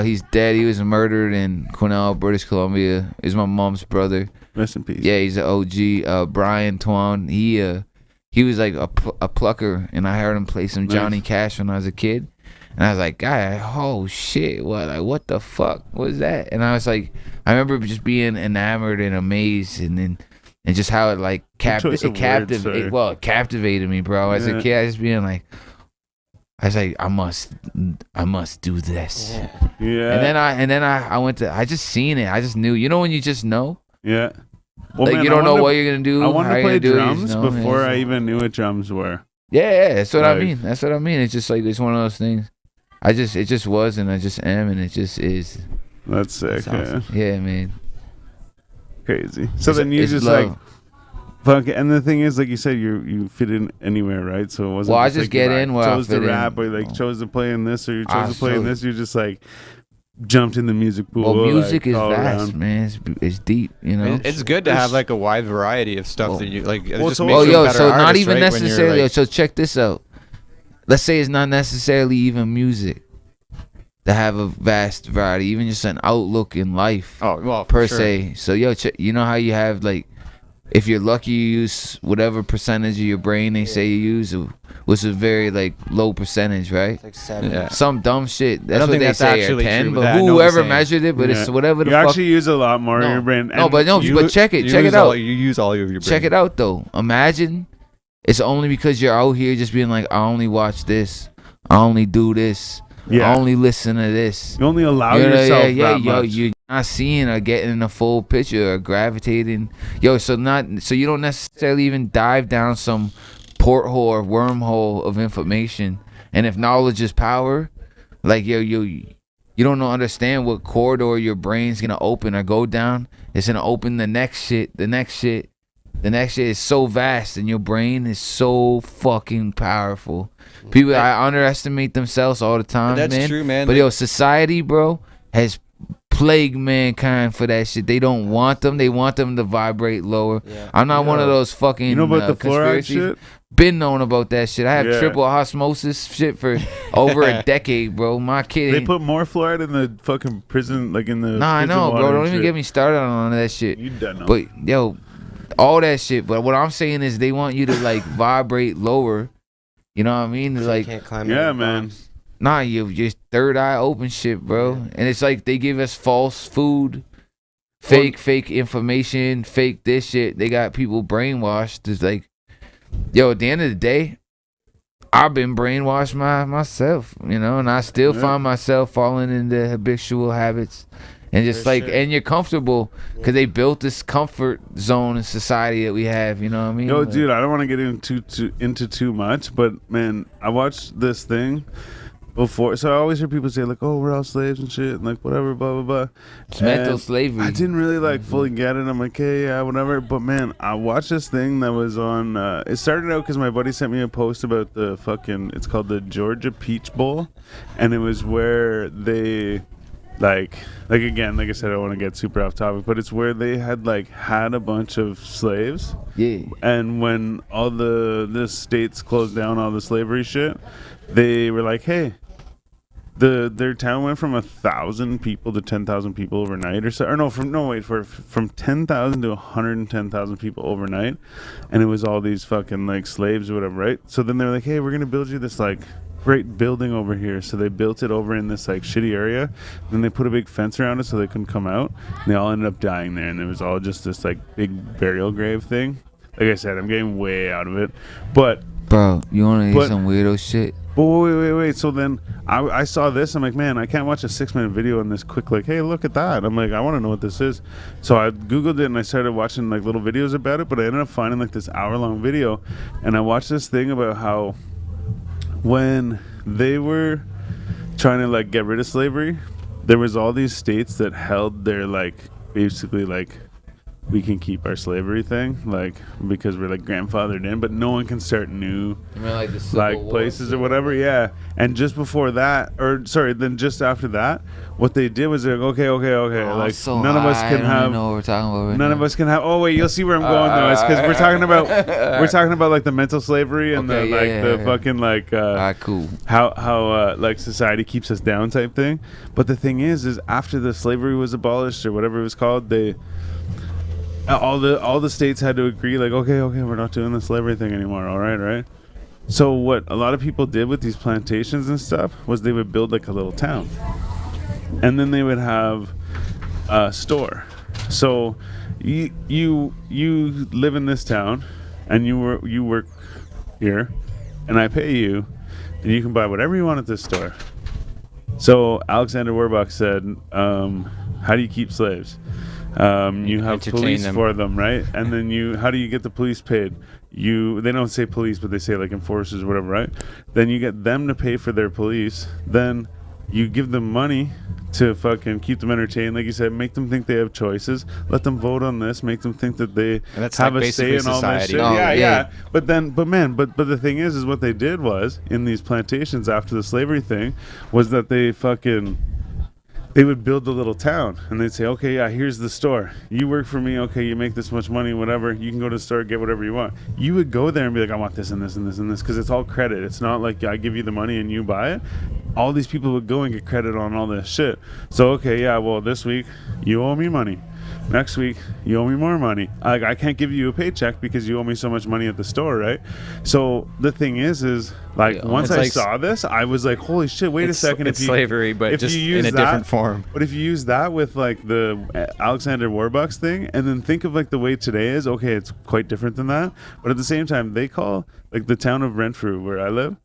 he's dead. He was murdered in Quesnel, British Columbia. He's my mom's brother. rest in peace. Yeah, he's an OG. Brian Twan. He was like a plucker, and I heard him play some Nice. Johnny Cash when I was a kid, and I was like, "God, oh shit, what the fuck was that?" And I was like, I remember just being enamored and amazed, and just how it like choice of words, sorry. it captivated me, bro. As Yeah. a kid, I was being like, I was like, I must do this. Yeah. And then I went to, I just seen it. I just knew. You know when you just know, Yeah. Well, like man, you I don't know wanted what to- you're gonna do. I wanted how to you're play gonna do it, you just drums know, before yeah. I even knew what drums were. Yeah, that's what I Like- mean. That's what I mean. It's just like it's one of those things. It just was, and I just am, and it just is. That's sick. It's awesome. Yeah, man. Crazy. So It's- then you it's just love. like fuck. And the thing is, like you said, you fit in anywhere, right? So it wasn't. Well, I just just like get you in where I chose to fit in. rap, or like chose to play in this, or you I chose to play in chose- this. You just like jumped in the music pool. Well, music like, is all vast, around. man. It's deep, you know. It's good to have like a wide variety of stuff Well- that you like. It Well, just so- makes Oh, you a yo, better so not artist, even right, when you're, necessarily. like- So check this out. Let's say it's not necessarily even music to have a vast variety, even just an outlook in life oh well, per sure. se. So yo, you know how you have like, if you're lucky, you use whatever percentage of your brain they say you use, which is very like low percentage, right? It's like 7. Yeah. Some dumb shit. That's don't what think they that's say, or actually 10. true, But but I know what whoever you're saying. measured it, but it's Yeah. whatever the You fuck. actually use a lot more in No. your brain. No, but no, You- but check it you use out. You use all of your brain. Check it out though. Imagine it's only because you're out here just being like, I only watch this, I only do this, Yeah. I only listen to this. You only allow You know, yourself that yo, much. you're not seeing or getting a full picture or gravitating. Yo, so you don't necessarily even dive down some porthole or wormhole of information. And if knowledge is power, like you don't understand what corridor your brain's gonna open or go down. It's gonna open the next shit, then that shit is so vast, and your brain is so fucking powerful. People I underestimate themselves all the time, That's man. true, man. But yo, society, bro, has plagued mankind for that shit. They don't want them. They want them to vibrate lower. Yeah. I'm not one of those fucking You know about the fluoride conspiracy. shit? Been known about that shit. I have Yeah. triple osmosis shit for over a decade, bro. My kid. They put more fluoride in the fucking prison, like in the. Nah, I prison know, water bro. and Don't even shit. get me started on that shit. You done know. But yo, all that shit. But what I'm saying is they want you to like vibrate lower. You know what I mean? So you Like, can't climb Yeah, over man. bombs. nah, you just third eye open shit, bro. And it's like they give us false food, fake information, fake this shit. They got people brainwashed. It's like, yo, at the end of the day, I've been brainwashed myself, you know, and I still Yeah. find myself falling into habitual habits. And just For like, sure. and you're comfortable because they built this comfort zone in society that we have. You know what I mean? Yo, Like, dude, I don't want to get into too much, but man, I watched this thing before. So I always hear people say like, "Oh, we're all slaves and shit," and like whatever, blah blah blah. it's mental And slavery. I didn't really like fully get it. I'm like, hey, yeah, whatever. But man, I watched this thing that was on. It started out because my buddy sent me a post about the fucking. It's called the Georgia Peach Bowl, and it was where they. Like again, like I said, I don't want to get super off topic, but it's where they had a bunch of slaves, Yeah. and when all the states closed down all the slavery shit, they were like, hey, their town went from 1,000 people to 10,000 people overnight, from 10,000 to 110,000 people overnight, and it was all these fucking like slaves or whatever, right? So then they're like, hey, we're gonna build you this like great building over here. So they built it over in this like shitty area. Then they put a big fence around it so they couldn't come out. And they all ended up dying there, and it was all just this like big burial grave thing. Like I said, I'm getting way out of it, but Bro, you want to hear But- some weirdo shit? wait. So then I saw this. I'm like, man, I can't watch a 6-minute video on this quick. Like, hey, look at that. I'm like, I want to know what this is. So I Googled it and I started watching like little videos about it. But I ended up finding like this hour-long video, and I watched this thing about how when they were trying to like get rid of slavery, there was all these states that held their like basically like we can keep our slavery thing, like because we're like grandfathered in, but no one can start new You mean like the Civil like War places shit? or whatever. Yeah. And just before that, then just after that, what they did was they're like, okay, Oh, like so none of us high, can I don't even have know what we're talking about right none now. of us can have. Oh wait, you'll see where I'm going though. It's because we're talking about like the mental slavery and Okay, the yeah. fucking like All right, cool. how like society keeps us down type thing. But the thing is after the slavery was abolished or whatever it was called, they all the states had to agree like, okay, we're not doing the slavery thing anymore. All right. So what a lot of people did with these plantations and stuff was they would build like a little town, and then they would have a store. So you live in this town, and you work here, and I pay you, and you can buy whatever you want at this store. So Alexander Werbach said, how do you keep slaves? You have Entertain police them. for them, right? And then how do you get the police paid? They don't say police, but they say like enforcers or whatever, right? Then you get them to pay for their police. Then you give them money to fucking keep them entertained. Like you said, make them think they have choices. Let them vote on this. Make them think that they And that's have like a say basically in all this society. shit. No, yeah. yeah. But the thing is what they did was in these plantations after the slavery thing was that they would build a little town, and they'd say, okay, yeah, here's the store. You work for me, okay, you make this much money, whatever. You can go to the store, get whatever you want. You would go there and be like, I want this and this and this and this, because it's all credit. It's not like I give you the money and you buy it. All these people would go and get credit on all this shit. So, okay, yeah, well, this week, you owe me money. Next week, you owe me more money. I can't give you a paycheck because you owe me so much money at the store, right? So the thing is like Yeah, once it's I like saw this, I was like, holy shit, wait a second. It's slavery, but if just you use in a different form. But if you use that with like the Alexander Warbucks thing, and then think of like the way today is, okay, it's quite different than that. But at the same time, they call like the town of Renfrew, where I live,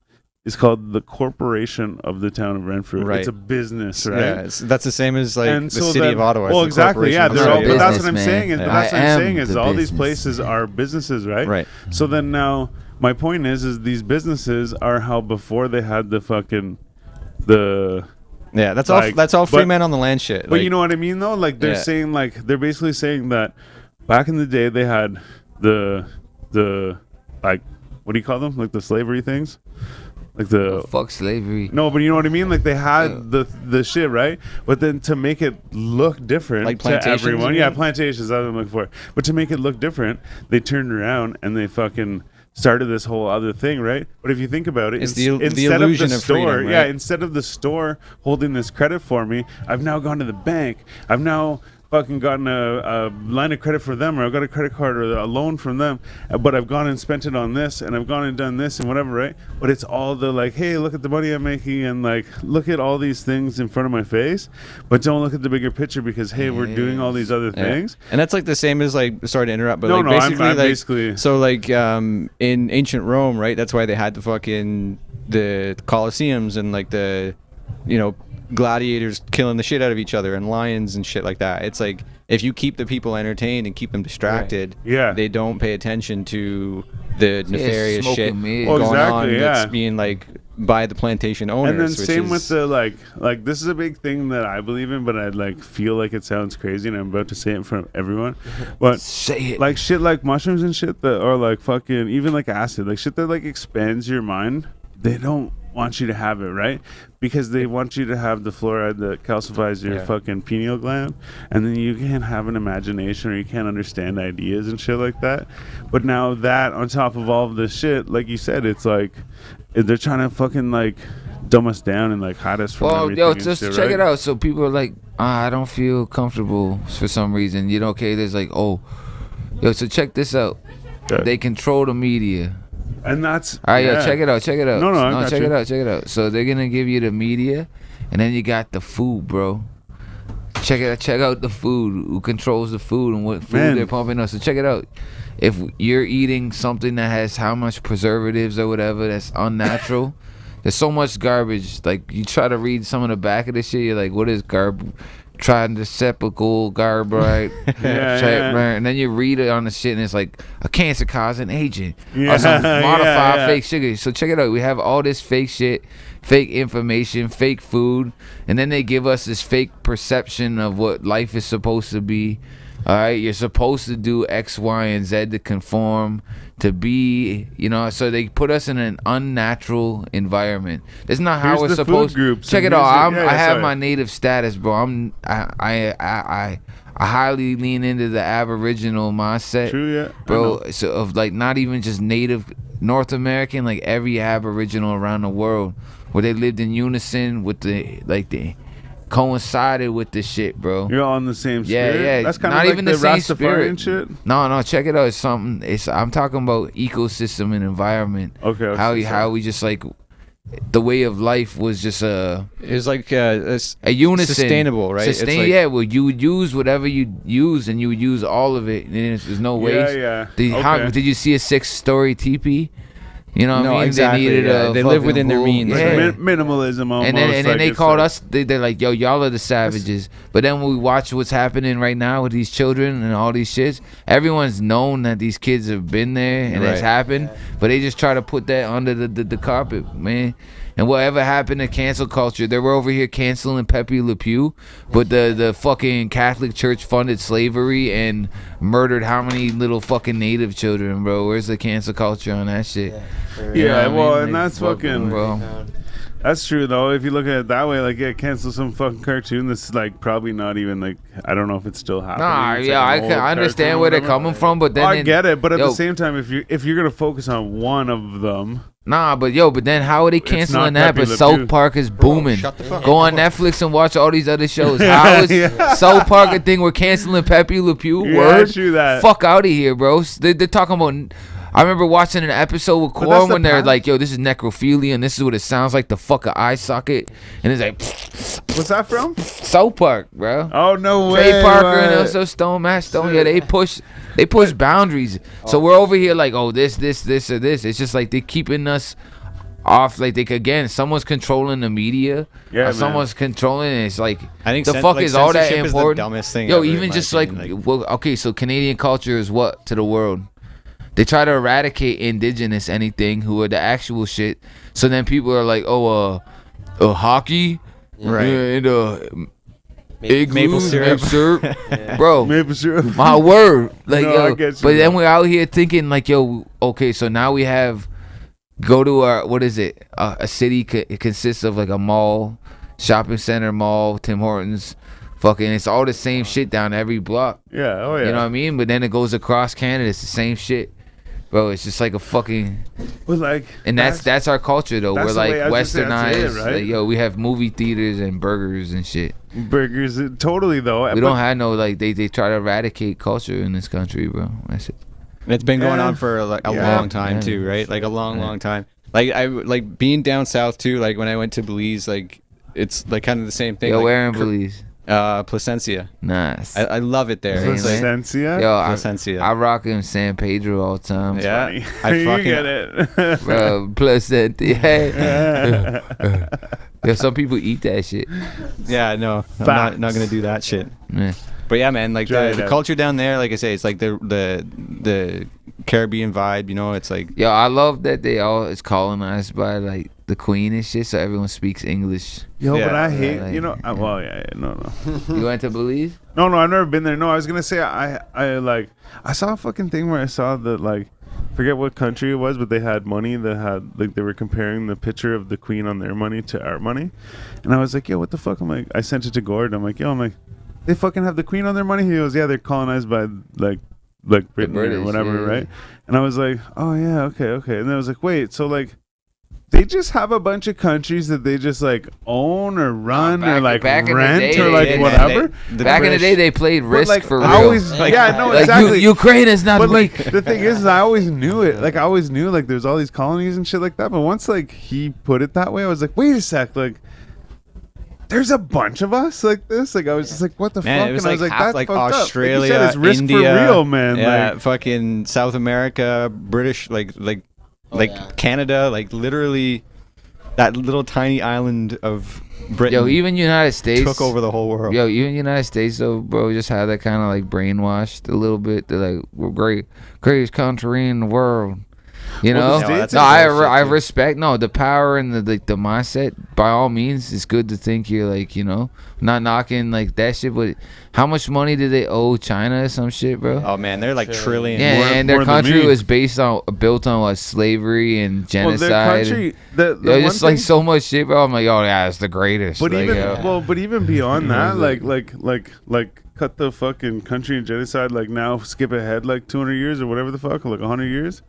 is called the Corporation of the Town of Renfrew. Right. It's a business, right? Yeah, that's the same as like And the so city then- of Ottawa. is Well, the exactly. Yeah, corporation of they're the all. city But of that's Ottawa. what I'm Business, saying. man. But I that's what I'm am saying is the all these business. places are businesses, right? Right. So then now my point is these businesses are how before they had the fucking the. Yeah, that's Like, all. That's all free but- men on the land shit. But Like, you know what I mean though? Like they're Yeah. saying they're basically saying that back in the day they had the like, what do you call them? Like the slavery things, like the Fuck slavery. no, but you know what I mean. Like they had the shit, right? But then to make it look different Like to plantations, everyone, you yeah, mean? plantations. That's what I'm looking for. But to make it look different, they turned around and they fucking started this whole other thing, right? But if you think about it, It's the instead illusion of the of store, freedom, yeah, right? instead of the store holding this credit for me, I've now gone to the bank. I've now fucking gotten a line of credit for them, or I've got a credit card or a loan from them, but I've gone and spent it on this, and I've gone and done this and whatever, right? But it's all the like, hey, look at the money I'm making, and like, look at all these things in front of my face, but don't look at the bigger picture because hey, we're doing all these other Yeah. things. And that's like the same as like, sorry to interrupt, but No, like no, I'm basically like basically- so like in ancient Rome, right? That's why they had the fucking the Colosseums and like the gladiators killing the shit out of each other and lions and shit like that. It's like if you keep the people entertained and keep them distracted, Yeah. they don't pay attention to the nefarious smoking shit meat. Oh, going on exactly, that's yeah. being like by the plantation owners. And then which same is, with the like this is a big thing that I believe in, but I like feel like it sounds crazy, and I'm about to say it in front of everyone. But Say it. like shit like mushrooms and shit that, or like fucking even like acid, like shit that like expands your mind, they don't want you to have it, right? Because they want you to have the fluoride that calcifies your fucking pineal gland, and then you can't have an imagination or you can't understand ideas and shit like that. But now that on top of all of this shit, like you said, it's like they're trying to fucking like dumb us down and like hide us from Well, everything. yo, and just shit, check right? it out. So people are like, I don't feel comfortable for some reason. Okay, there's like, oh, yo, so check this out. Okay. They control the media. And that's All right, yeah. yo, check it out. No, I got check you. it out. Check it out. So they're gonna give you the media, and then you got the food, bro. Check it out. Check out the food. Who controls the food and what food Man. they're pumping us? So check it out. If you're eating something that has how much preservatives or whatever that's unnatural, there's so much garbage. Like you try to read some of the back of this shit, you're like, what is garb? Trying to sepulchral garb, right? Yeah. And then you read it on the shit, and it's like a cancer-causing agent Yeah, or some modified yeah. fake sugar. So check it out. We have all this fake shit, fake information, fake food, and then they give us this fake perception of what life is supposed to be. All right, you're supposed to do X, Y, and Z to conform to be, so they put us in an unnatural environment. That's not how Here's we're the food supposed. groups Check and it out. here's the- I have sorry. my native status, bro. I highly lean into the Aboriginal mindset, True, yeah. I bro. know. So of like not even just native North American, like every Aboriginal around the world, where they lived in unison with they coincided with the shit, bro. You're all in the same Yeah, spirit. yeah. That's kind Not of like even the the same Rastafarian spirit. shit. No, check it out. It's something. I'm talking about ecosystem and environment. Okay. How we just like the way of life was just it's like a unison, sustainable, right? It's like, yeah. Well, you would use whatever you use, and you would use all of it. And there's no waste. Yeah. Did you see a 6-story teepee? You know what No, I mean? exactly, They needed yeah. a They live fucking within their pool. means, Like Yeah. minimalism almost. And then like they it's called like- us. They're like, yo, y'all are the savages. But then when we watch what's happening right now with these children and all these shits, everyone's known that these kids have been there and it's Right. happened. But they just try to put that under the carpet, man. And whatever happened to cancel culture, they were over here canceling Pepe Le Pew, but the fucking Catholic Church funded slavery and murdered how many little fucking native children, bro? Where's the cancel culture on that shit? You know Yeah, what I well, mean? and Like, that's fuck fucking. them, bro. That's true though. If you look at it that way, like cancel some fucking cartoon that's like probably not even like I don't know if it's still happening. Nah, It's yeah, like an old I understand cartoon or where they're whatever. coming from, but then I get it, but at yo, the same time, if you're gonna focus on one of them, but then how are they canceling not that? Pepe But Le South Pew. Park is booming. shut the fuck Go on Netflix and watch all these other shows. How is Yeah. South Park a thing? We're canceling Pepe Le Pew? Yeah, Word? true that. Fuck out of here, bro. They're talking about. I remember watching an episode with that's Corn the when they're past. like, "Yo, this is necrophilia, and this is what it sounds like to fuck a eye socket," and it's like what's that from? South Park, bro. Oh no way! Trey Parker and what? also Stone Matt Stone. Yeah, they push boundaries. So we're over here like, oh, this, or this. It's just like they're keeping us off. Like someone's controlling the media. Yeah, Or man. someo's controlling it. It's like I think the fuck is all that censorship is the important? dumbest thing Yo, ever, in even my just opinion. like, well, okay, so Canadian culture is what to the world? They try to eradicate indigenous anything who are the actual shit. So then people are like, hockey, Right. and Maple syrup. Yeah. bro. Maple syrup. My word, like No, I yo. get you, But then bro. we're out here thinking like, yo, okay, so now we have go to our what is it? A city it consists of like a mall, shopping center, mall, Tim Hortons, fucking. It's all the same shit down every block. Yeah. Oh yeah. You know what I mean? But then it goes across Canada. It's the same shit, bro. It's just like a fucking. But like, And that's our culture though. that's We're the like way- I was gonna say, that's westernized. it, right? Like, yo, we have movie theaters and burgers and shit. burgers. Totally though. We don't have no like they try to eradicate culture in this country, bro. That's it. It's been going Yeah. on for like a Yeah. long time Yeah. too, right? Like a long, Yeah. long time. Like I like being down south too. Like when I went to Belize, like it's like kind of the same thing. Yo, like, where in Belize? Placencia. Nice. I love it there. Same, It's like, man. Placencia? Yo, Placencia. I rock in San Pedro all the time. Yeah. Funny. I you fucking- get it. Bro, Placencia. Yo, some people eat that shit. yeah, no, I'm Facts. not gonna do that shit. Yeah. But yeah, man, like Try the it out. culture down there, like I say, it's like the Caribbean vibe. You know, it's like Yo, I love that they all is colonized by like the Queen and shit, so everyone speaks English. Yo, Yeah. but I hate, like- you know, well, yeah, no. You went to Belize? No, I've never been there. No, I was gonna say I saw a fucking thing where I saw that like, forget what country it was, but they had money that had like they were comparing the picture of the Queen on their money to our money, and I was like, yo, what the fuck? I'm like, I sent it to Gord. I'm like, they fucking have the Queen on their money. He goes, yeah, they're colonized by like Britain or British, whatever, yeah. right? And I was like, oh yeah, okay. And then I was like, wait, so like. They just have a bunch of countries that they just like own or run or like back in the rent day, or they like did, man. whatever. Back in the day, they played But, Risk like, for real. I always, Like- yeah, no, like exactly. Ukraine is not But weak. like the thing is, I always knew it. Like I always knew like there's all these colonies and shit like that. But once like he put it that way, I was like, wait a sec, like there's a bunch of us like this. Like I was just like, what the man, fuck? it was And I like was like, half that's like fucked Australia, up. Like you said, it's risk India, for real, man. Yeah, Like, fucking South America, British, like yeah. Canada, like literally that little tiny island of Britain. Yo, even United States took over the whole world. Yo, even United States though, bro, just had that kind of like brainwashed a little bit. They're like, we're greatest country in the world. You Well, know? the States No, is I bullshit, I too. respect the power and the mindset. By all means, it's good to think you're like, not knocking like that shit. But how much money did they owe China or some shit, bro? Oh man, they're like Sure. trillion. Yeah, more- and more their than country me. was built on what, slavery and well, genocide. their country, the Yo, one just like thing- so much shit, bro. I'm like, oh yeah, it's the greatest. But like, even yo. but even beyond that, Like- like cut the fucking country and genocide. Like now, skip ahead like 200 years or whatever the fuck, or like 100 years.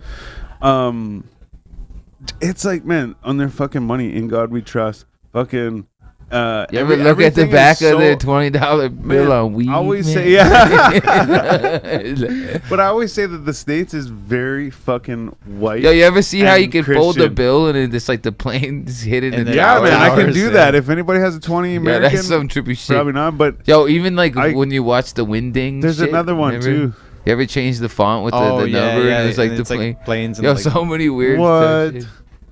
It's like, man, on their fucking money, in God we trust. Fucking. You ever look at the everything is back of their so- $20 bill Man, on weed? I always man? say, yeah. But I always say that the States is very fucking white. Yo, you ever see how you and can fold the Christian. bill and it's like the plane is hidden And in the then Yeah, tower? man, I can Towers, do yeah. that. If anybody has a 20 Yeah, American, that's some trippy shit. probably not. But Yo, even like I- when you watch the Winding there's shit, another one remember? too. You ever change the font with Oh the yeah, number yeah, and it's like and the it's plane? planes. And Yo, like, so many weird What? shit.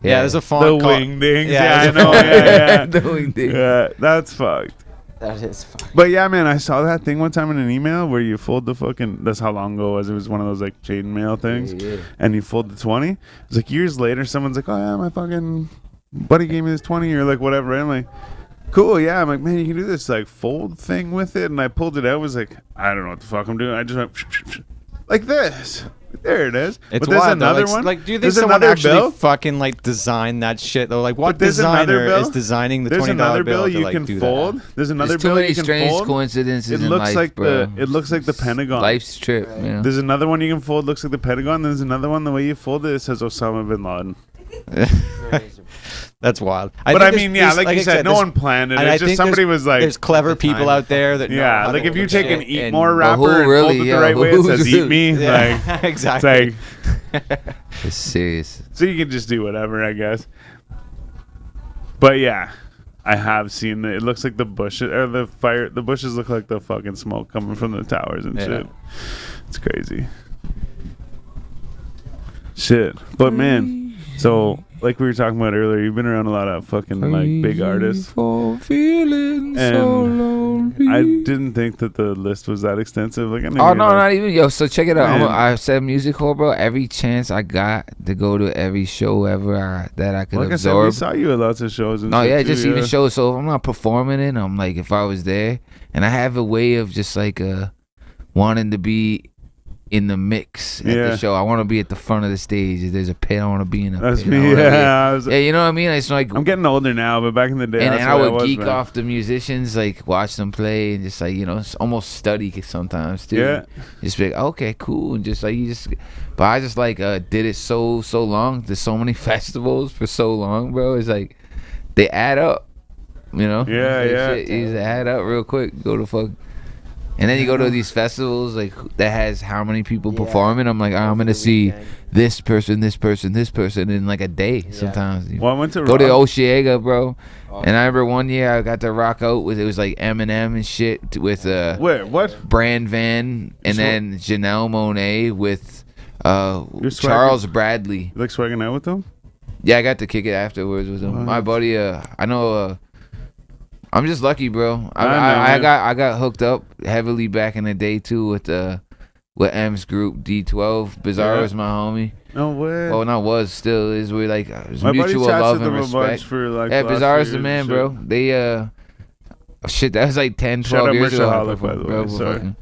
yeah, there's a The font called. wingdings. Yeah, Yeah, I there's a know. font- Yeah, The Wingding. yeah. That's fucked. That is fine. But yeah, man, I saw that thing one time in an email where you fold the fucking. That's how long ago it was. It was one of those like chain mail things, Yeah. and you fold the 20. It's like years later, someone's like, "Oh yeah, my fucking buddy gave me this 20," or like whatever. And I'm like, "Cool, yeah." I'm like, "Man, you can do this like fold thing with it," and I pulled it out. I was like, "I don't know what the fuck I'm doing." I just went like this. There it is. It's but there's wild, though. another Like, one. Like, do you think There's someone another actually bill? fucking like designed that shit though? Like, what But there's another designer is bill? designing the There's $20 another bill bill to you like can do fold. that? There's another There's too bill many you can strange fold. coincidences It in looks life, like bro. it looks like the Pentagon. Life's trip, you know? There's another one you can fold. Looks like the Pentagon. There's another one. The way you fold it, it says Osama bin Laden. Crazy. That's wild. But think I there's- mean, yeah, there's- like you I said, no there's- one planned it. and I It's just think somebody there's- was like, there's clever the people time. out there that know yeah, how like to if you fold take an shit Eat and- More But wrapper who and really, fold it yo, the right way, it who's says really- Eat Me. Yeah, Like, exactly. it's like, It's serious. so you can just do whatever, I guess. But yeah, I have seen it. It looks like the bushes or the fire. The bushes look like the fucking smoke coming from the towers and Yeah. shit. It's crazy. Shit, but man, So, like we were talking about earlier, you've been around a lot of fucking like big artists. For feeling so And lonely. I didn't think that the list was that extensive. Like, I knew Oh you no, were, like, not even yo. So check it out. Man. I said music hall, bro. Every chance I got to go to every show ever that I could like I said, we absorb. saw you at lots of shows. And No, shit yeah, too, just even shows. So if I'm not performing it, I'm like, if I was there, and I have a way of just like wanting to be in the mix at Yeah. the show. I want to be at the front of the stage. If there's a pit, I want to be in a That's pit. me. Yeah, Yeah, you know what I mean? It's like, I'm getting older now, but back in the day, and that's I what would was, geek man. off the musicians, like watch them play, and just like almost study sometimes too. Yeah. Just be like, okay, cool, and just like but I just like did it so long. There's so many festivals for so long, bro. It's like they add up, Yeah, yeah. You just add up real quick. Go to fuck. And then you go to these festivals like that has how many people Yeah. performing. I'm like, I'm Over gonna the see weekend. this person in like a day. Yeah. Sometimes Well, I went to go to Rock- Oshiega, bro. Oh. And I remember one year I got to rock out with it was like Eminem and shit with Where? What? Brand Van and then Janelle Monáe with You're swagging- Charles Bradley. You like swagging out with them? Yeah, I got to kick it afterwards with him. My buddy, I know. I'm just lucky, bro. I know, I man. got hooked up heavily back in the day too with M's group D12. Bizarre Yeah. was my homie. No way. Well, not was still is. We like it was My buddy mutual chats love with and them a bunch respect. for like. Yeah, the last Bizarre is few the years man, and bro. They shit, that was like 10, Shout 12 out years ago. Mershaholic, by the way, Bro, sorry. fucking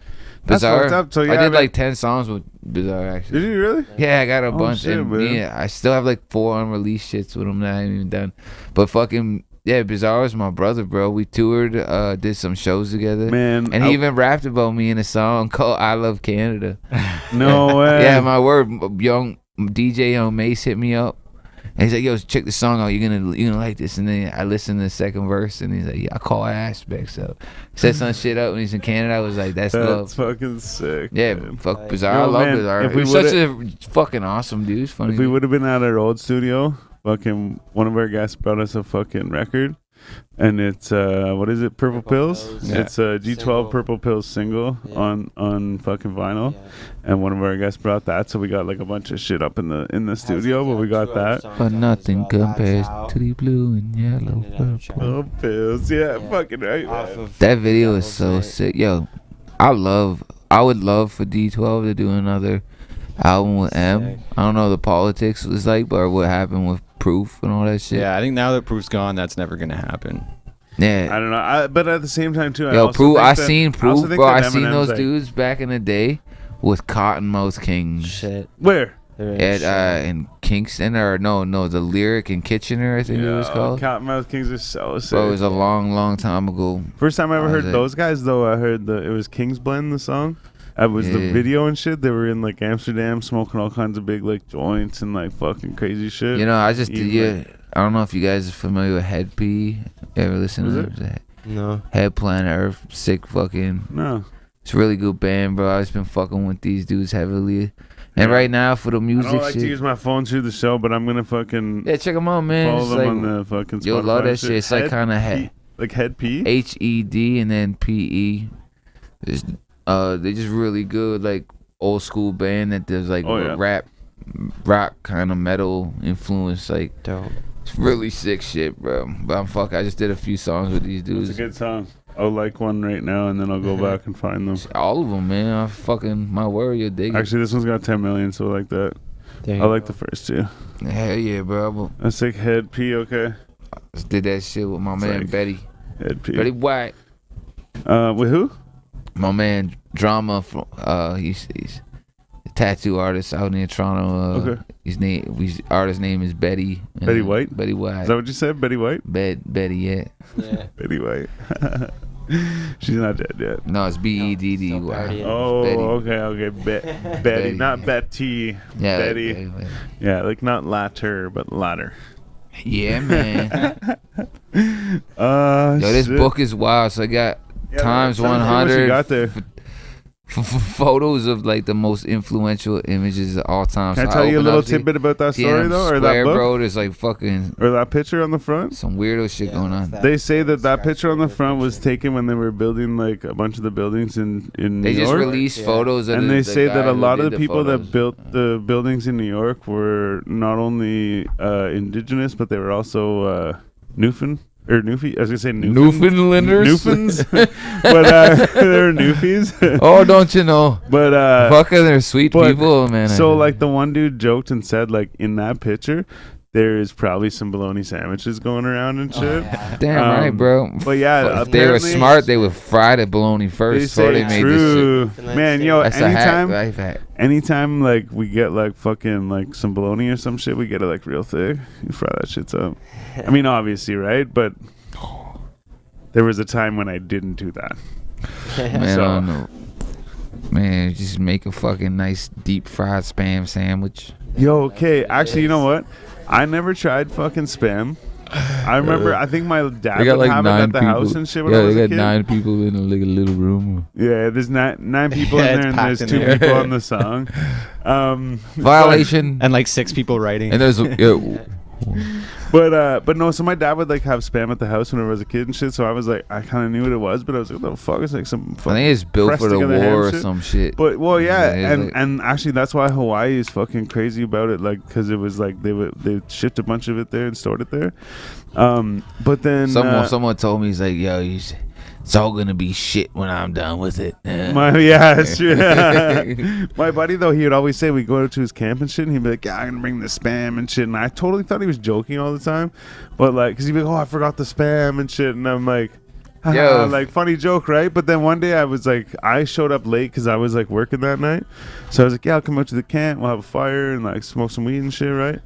That's Bizarre. fucked up. So, yeah, I did man. like 10 songs with Bizarre shit. actually. Did you really? Yeah, I got a Oh, bunch, shit, and man. yeah, I still have like 4 unreleased shits with him that I ain't even done. But fucking yeah, Bizarre is my brother, bro. We toured, did some shows together, Man, and he even rapped about me in a song called "I Love Canada." No way. Yeah, my word, young DJ Young Mace hit me up. And he's like, yo, check the song out. You're gonna like this. And then I listened to the second verse, and he's like, yeah, I call aspects up. Said some shit up when he's in Canada. I was like, that's love. That's fucking sick. Yeah, man. fuck Bizarre. Yo, I love man, Bizarre. if we He's such a fucking awesome dude. He's funny. If we would have been at our old studio, fucking one of our guests brought us a fucking record, and it's what is it? Purple Pills. Yeah. It's a G12 Single. Purple Pills single Yeah. on fucking vinyl, Yeah. and one of our guests brought that, so we got like a bunch of shit up in the studio, but we got that. But nothing compares to the blue and yellow. Oh, pills, yeah, fucking right, man. That video is so sick. Yo, I would love for D12 to do another album with M. Sick. I don't know what the politics was like, but what happened with Proof and all that shit. Yeah, I think now that Proof's gone, that's never gonna happen. Yeah. I don't know, but at the same time too, Yo, Proof, I I seen also Proof, think bro. I that seen Eminem's, those like- dudes back in the day with Cottonmouth Kings Shit. Where? at in Kingston or no, the Lyric in Kitchener, I think it was called. Cottonmouth Kings are so sick. Bro, it was a long time ago. First time I ever Oh, heard is it? those guys though, I heard it was Kings Blend, the song. It was the Yeah. video and shit. They were in like Amsterdam smoking all kinds of big like joints and like fucking crazy shit. You know, I just Even, like- I don't know if you guys are familiar with Head P. You ever listen to Who's them? No. Head Planet Earth, sick fucking. No. It's a really good band, bro. I've just been fucking with these dudes heavily. And Yeah. right now for the I music don't like to shit. use my phone through the show, but I'm gonna fucking Yeah, check them out, man. follow It's them like, on the fucking. you'll love Spotify that shit. It's like Head kind of P- like Head P. HED and then PE. It's, they're just really good, like old school band that does like Oh, yeah. rap, rock kind of metal influence. Like Dope. it's really sick shit, bro. But I just did a few songs with these It's dudes. a good song. I'll like one right now, and then I'll go back and find them. All of them, man. I fucking my word, you'll dig it. Actually, this one's got 10 million, so I like that. There you I like go. the first two. Hell yeah, bro. I sick Head P. Okay, I just did that shit with my It's man like- Betty. Head P. Betty White. With who? My man Drama from he's a tattoo artist out near Toronto. Okay. His artist name is Betty. Betty White? Betty White. Is that what you said? Betty White? Betty, yeah. Yeah. Betty White. She's not dead yet. No, it's BEDDY. Still partying. Oh, Betty. okay. Betty, Betty. not Betty. Yeah, Betty. Betty. Yeah, like not latter, but latter. Yeah, man. Yo, Yo, this book is wild. So I got times How much you 100. got there? photos of like the most influential images of all time. Can I So tell you a open little up the tidbit about that story TM though, or Square, that book, bro? There's like fucking or that picture on the front? some weirdo shit going on. They say that picture on the front was taken when they were building like a bunch of the buildings in New They just York. released photos of And they say that guy a who lot of did the people that photos. built the buildings in New York were not only indigenous, but they were also Newfie. I was gonna say Newfoundlanders. Newfins, but they're Newfies. Oh, don't you know? But Fucking, they're sweet but- people, man. so like the one dude joked and said like in that picture, there is probably some bologna sandwiches going around and shit. damn right, bro. But yeah, If they were apparently- smart, they would fry the bologna They first say before they made true, this shit. man. Yo, That's a hack, anytime, life hack. anytime like we get like fucking like some bologna or some shit, we get it like real thick. You fry that shit up. I mean, obviously, right? But there was a time when I didn't do that. Man, So- I don't know. Man, just make a fucking nice deep fried spam sandwich. Yo, okay. Actually, you know what? I never tried fucking spam. I remember. I think my dad would have it at the house and shit when I was a they kid. got 9 people in a little room. Yeah, there's nine people Yeah, in it's there, and packed there's in 2 there. people on the song. Violation. And like 6 people writing. And there's But no. So my dad would like have spam at the house when I was a kid and shit. So I was like, I kind of knew what it was, but I was like, what the fuck? It's like some. I think it's built pressed for the together ham war or shit. some shit. But well, yeah, Yeah, it's and like- actually that's why Hawaii is fucking crazy about it, like because it was like they shipped a bunch of it there and stored it there. But then Someone told me, he's like, yo, it's all gonna be shit when I'm done with it. That's true. My buddy though, he would always say we go to his camp and shit, and he'd be like, "Yeah, I'm gonna bring the spam and shit." And I totally thought he was joking all the time, but like, cause he'd be like, "Oh, I forgot the spam and shit," and I'm like. Yo. Like funny joke, right? But then one day I was like, I showed up late because I was like working that night, so I was like, yeah, I'll come out to the camp, we'll have a fire and like smoke some weed and shit, right?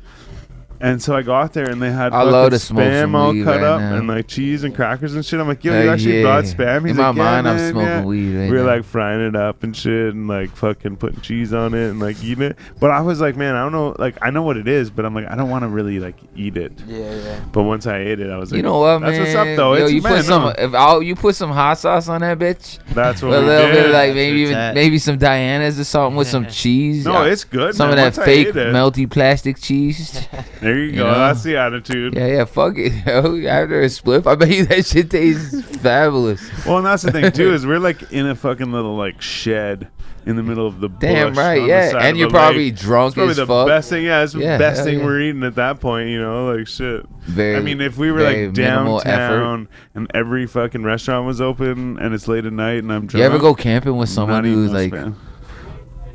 And so I got there and they had I fucking love to smoke some spam all weed cut right up now. and like cheese and crackers and shit. I'm like, yo, you actually yeah. brought spam? He's In my like, yeah, mind, I'm man, smoking yeah. weed right We were now. like frying it up and shit and like fucking putting cheese on it and like eating it. But I was like, man, I don't know, like I know what it is, but I'm like, I don't want to really like eat it. Yeah. But once I ate it, I was like, You know what, that's man? what's up though. Yo, It's, you man, put some. no. You put some hot sauce on that bitch. That's what A we little did. bit of like That's it. maybe some Diana's or something with some cheese. No, it's good. some man. of Once that I fake ate it- melty plastic cheese. There you go. know? That's the attitude. Yeah, fuck it, yo. After a split, I bet you that shit tastes fabulous. Well, and that's the thing too is we're like in a fucking little like shed in the middle of the Damn bush right, on the yeah. side And of you're a probably lake. drunk It's probably as the fuck. best thing. Yeah, it's Yeah, the best hell thing yeah. we're eating at that point. You know, like shit. Very, I mean, if we were very like minimal downtown and every fucking restaurant was open and it's late at night and I'm drunk, You ever go camping with I'm someone not eating who's no like spam.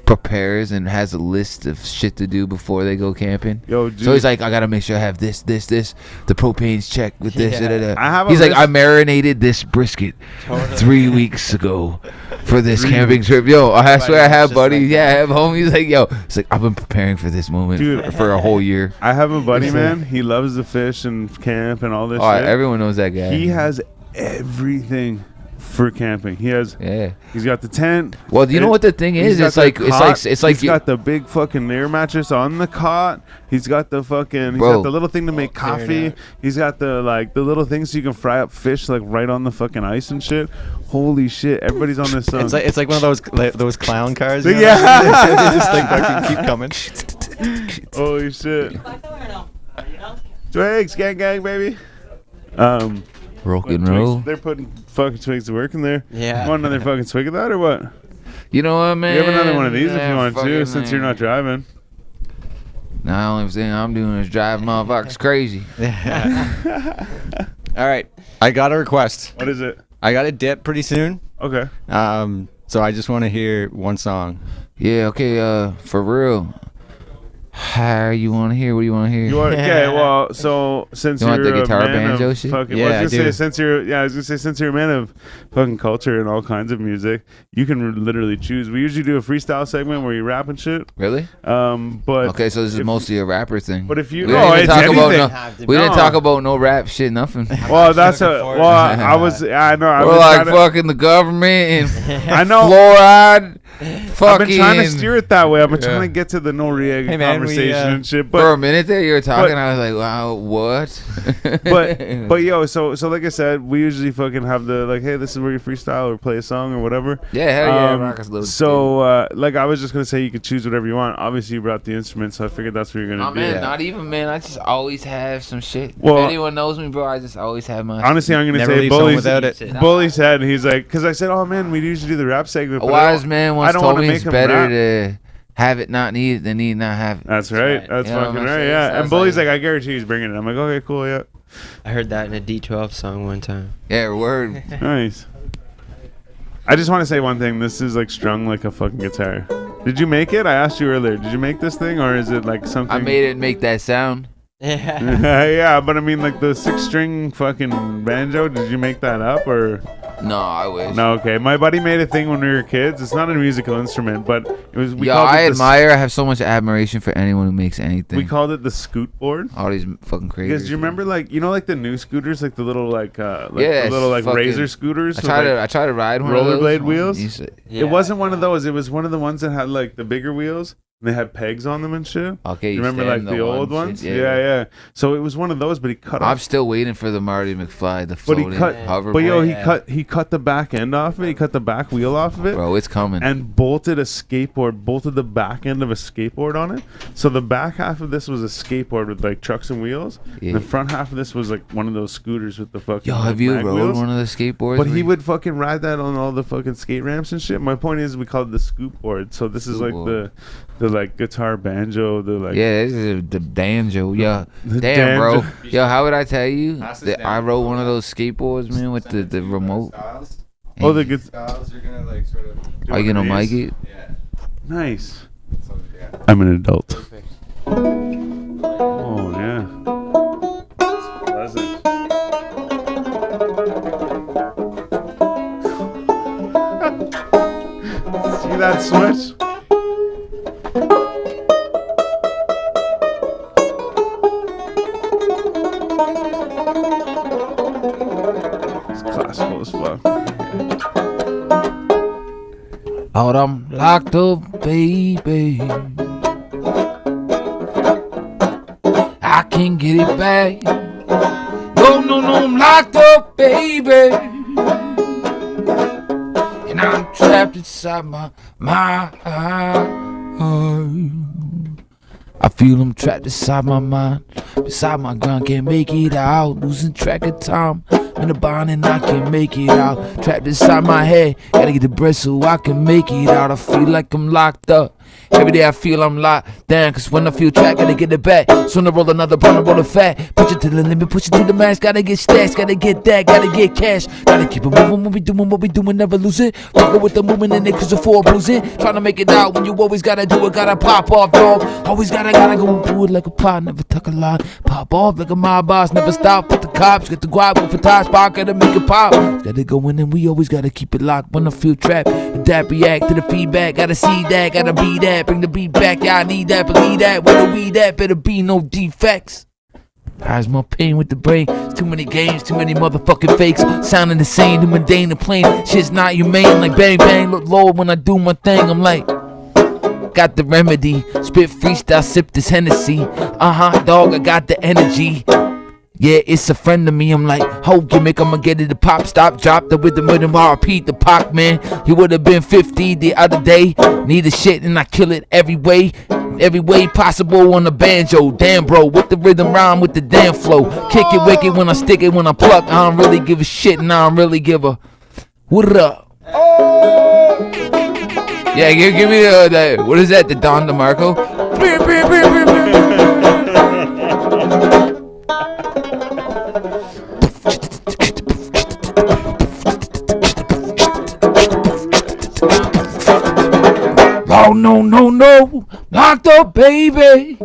prepares and has a list of shit to do before they go camping? Yo, dude. So he's like, I gotta make sure I have this. The propane's checked with this. Yeah. Da, da, da. I have a He's like, list- I marinated this brisket 3 weeks ago for this camping trip. Yo, I swear I have just buddies. like Yeah, I have homies. Like, yo, it's like I've been preparing for this moment Dude. for a whole year. I have a buddy, man. He loves to fish and camp and all this Oh, shit. everyone knows that guy. He has everything for camping. Yeah. He's got the tent. Well, you know what the thing He's is? got It's the like cot. it's like he's you, got the big fucking air mattress on the cot. He's got the fucking. He's Bro. got the little thing to make coffee. He's got the the little things so you can fry up fish like right on the fucking ice and shit. Holy shit! Everybody's on this song. It's like one of those clown cars. You know? Yeah. They just like fucking keep coming. Holy shit! Twigs, gang, baby. rock and Twigs, roll. they're putting fucking twigs to work in there. Yeah. Want another fucking swig of that or what? You know what, man? We have another one of these if Yeah, you want to, fucking, since you're man. not driving. Now, the only thing I'm doing is drive motherfuckers crazy. All right, I got a request. What is it? I got a dip pretty soon. Okay. So I just want to hear one song. Yeah, okay, for real. How you want to hear? What do you want to hear? You want, okay, well, so since You want you're the guitar a man banjo of shit? fucking, Yeah, well, I was I gonna do. say since you're a man of fucking culture and all kinds of music, you can literally choose. We usually do a freestyle segment where you rap and shit. Really? But Okay, so this is if- mostly a rapper thing. But if you we no, didn't even it's talk about anything. no, we didn't No. talk about no rap shit, nothing. Well, that's a looking forward well. to I was. I know. I We're was like kinda- fucking the government and I know. fluoride I've been trying to steer it that way. I've been trying to get to the Noriega Hey, man, conversation and shit. For a But minute there, you were talking. I was like, "Wow, what?" but yo, so like I said, we usually fucking have the like, hey, this is where you freestyle or play a song or whatever. yeah, hell yeah, rock us a little. So like I was just gonna say, you could choose whatever you want. Obviously, you brought the instrument, so I figured that's what you're gonna Oh do. man, not even man. I just always have some shit. Well, if anyone knows me, bro, I just always have my. Honestly, I'm gonna Never say leave someone Bully's without it. Bully said he's like, because I said, oh man, we usually do the rap segment. A But I wise don't- man I once don't told wanna me make it's him better rap. to have it not need than need not have it. That's right. That's You know what fucking I'm right. saying? Yeah. So And it's Bully's like- like, I guarantee he's bringing it. I'm like, okay, cool, yeah, I heard that in a D12 song one time. Yeah, word. nice. I just want to say one thing. This is like strung like a fucking guitar. Did you make it? I asked you earlier. Did you make this thing, or is it like something? I made it make that sound. Yeah. Yeah, but I mean, like the 6-string fucking banjo. Did you make that up or? No, I wish. No, okay. My buddy made a thing when we were kids. It's not a musical instrument, but it was. We Yo, called I it admire. I have so much admiration for anyone who makes anything. We called it the scoot board. all these fucking crazy. Because do you remember, like, you know, like the new scooters, like the little, like Yeah, the little, like, fucking- razor scooters. I with, tried like, to. I tried to ride one of those. rollerblade wheels? You said- Yeah. It wasn't one of those. It was one of the ones that had like the bigger wheels. And they had pegs on them and shit. Okay, You remember like stand the old one ones? shit, Yeah. So it was one of those, but he cut I'm off. still waiting for the Marty McFly, the But he floating cut. hoverboard. But yo, Yeah. he cut the back end off of it. He cut the back wheel off of it. Bro, it's coming. And bolted a skateboard, bolted the back end of a skateboard on it. So the back half of this was a skateboard with like trucks and wheels. Yeah. And the front half of this was like one of those scooters with the fucking. Yo, like, have you mag rode wheels. one of the skateboards? But where he you- would fucking ride that on all the fucking skate ramps and shit. My point is, we call it the scoop board. So this is like Scoop the like guitar banjo, the like. Yeah, this is the banjo. Yeah, The damn, bro. banjo. Yo, how would I tell you Pass this that I down. rode one of those skateboards, man, with the remote? Oh, the good. styles you're gonna like sort of. Are you gonna mic it? Yeah. Nice. So, yeah. I'm an adult. Oh yeah. Pleasant. See that switch? It's classical as fuck. Oh, I'm locked up, baby. I can't get it back. No, no, no, I'm locked up, baby. And I'm trapped inside my mind. I feel I'm trapped inside my mind. Beside my ground, can't make it out. Losing track of time. In the bond and I can't make it out. Trapped inside my head. Gotta get the breath so I can make it out. I feel like I'm locked up. Every day I feel I'm locked down. Cause when I feel trapped, gotta get it back. So I roll another blunt, roll it fat. Push it to the limit, push it to the max. Gotta get stats, gotta get that, gotta get cash. Gotta keep it moving when we doing what we doing, never lose it. Rockin' with the movement and it cause for bruising. Trying to make it out when you always gotta do it, gotta pop off, dog. Always gotta go and do it like a pot, never tuck a lot. Pop off like a mob boss, never stop with the cops. Get the guap, go for top spot, gotta make it pop. Gotta go in and we always gotta keep it locked. When I feel trapped, adapt, react to the feedback. Gotta see that, gotta be that. Bring the beat back, yeah, I need that, believe that. Where the weed at, better be no defects. How's my pain with the brain? It's too many games, too many motherfucking fakes. Sounding the same, the mundane, the plain. Shit's not humane, like bang bang. Look low when I do my thing, I'm like, got the remedy. Spit freestyle, sip this Hennessy. Dog, I got the energy. Yeah, it's a friend of me. I'm like, ho, gimmick, I'ma get it to pop, stop, drop the rhythm, I repeat the Pac, man. He would've been 50 the other day. Need a shit and I kill it every way possible on the banjo. Damn, bro, with the rhythm rhyme, with the damn flow. Kick it wicked when I stick it, when I pluck. I don't really give a shit and I don't really give a what up. Yeah, give me the what is that? The Don DeMarco. Oh no, no, no, locked up, baby.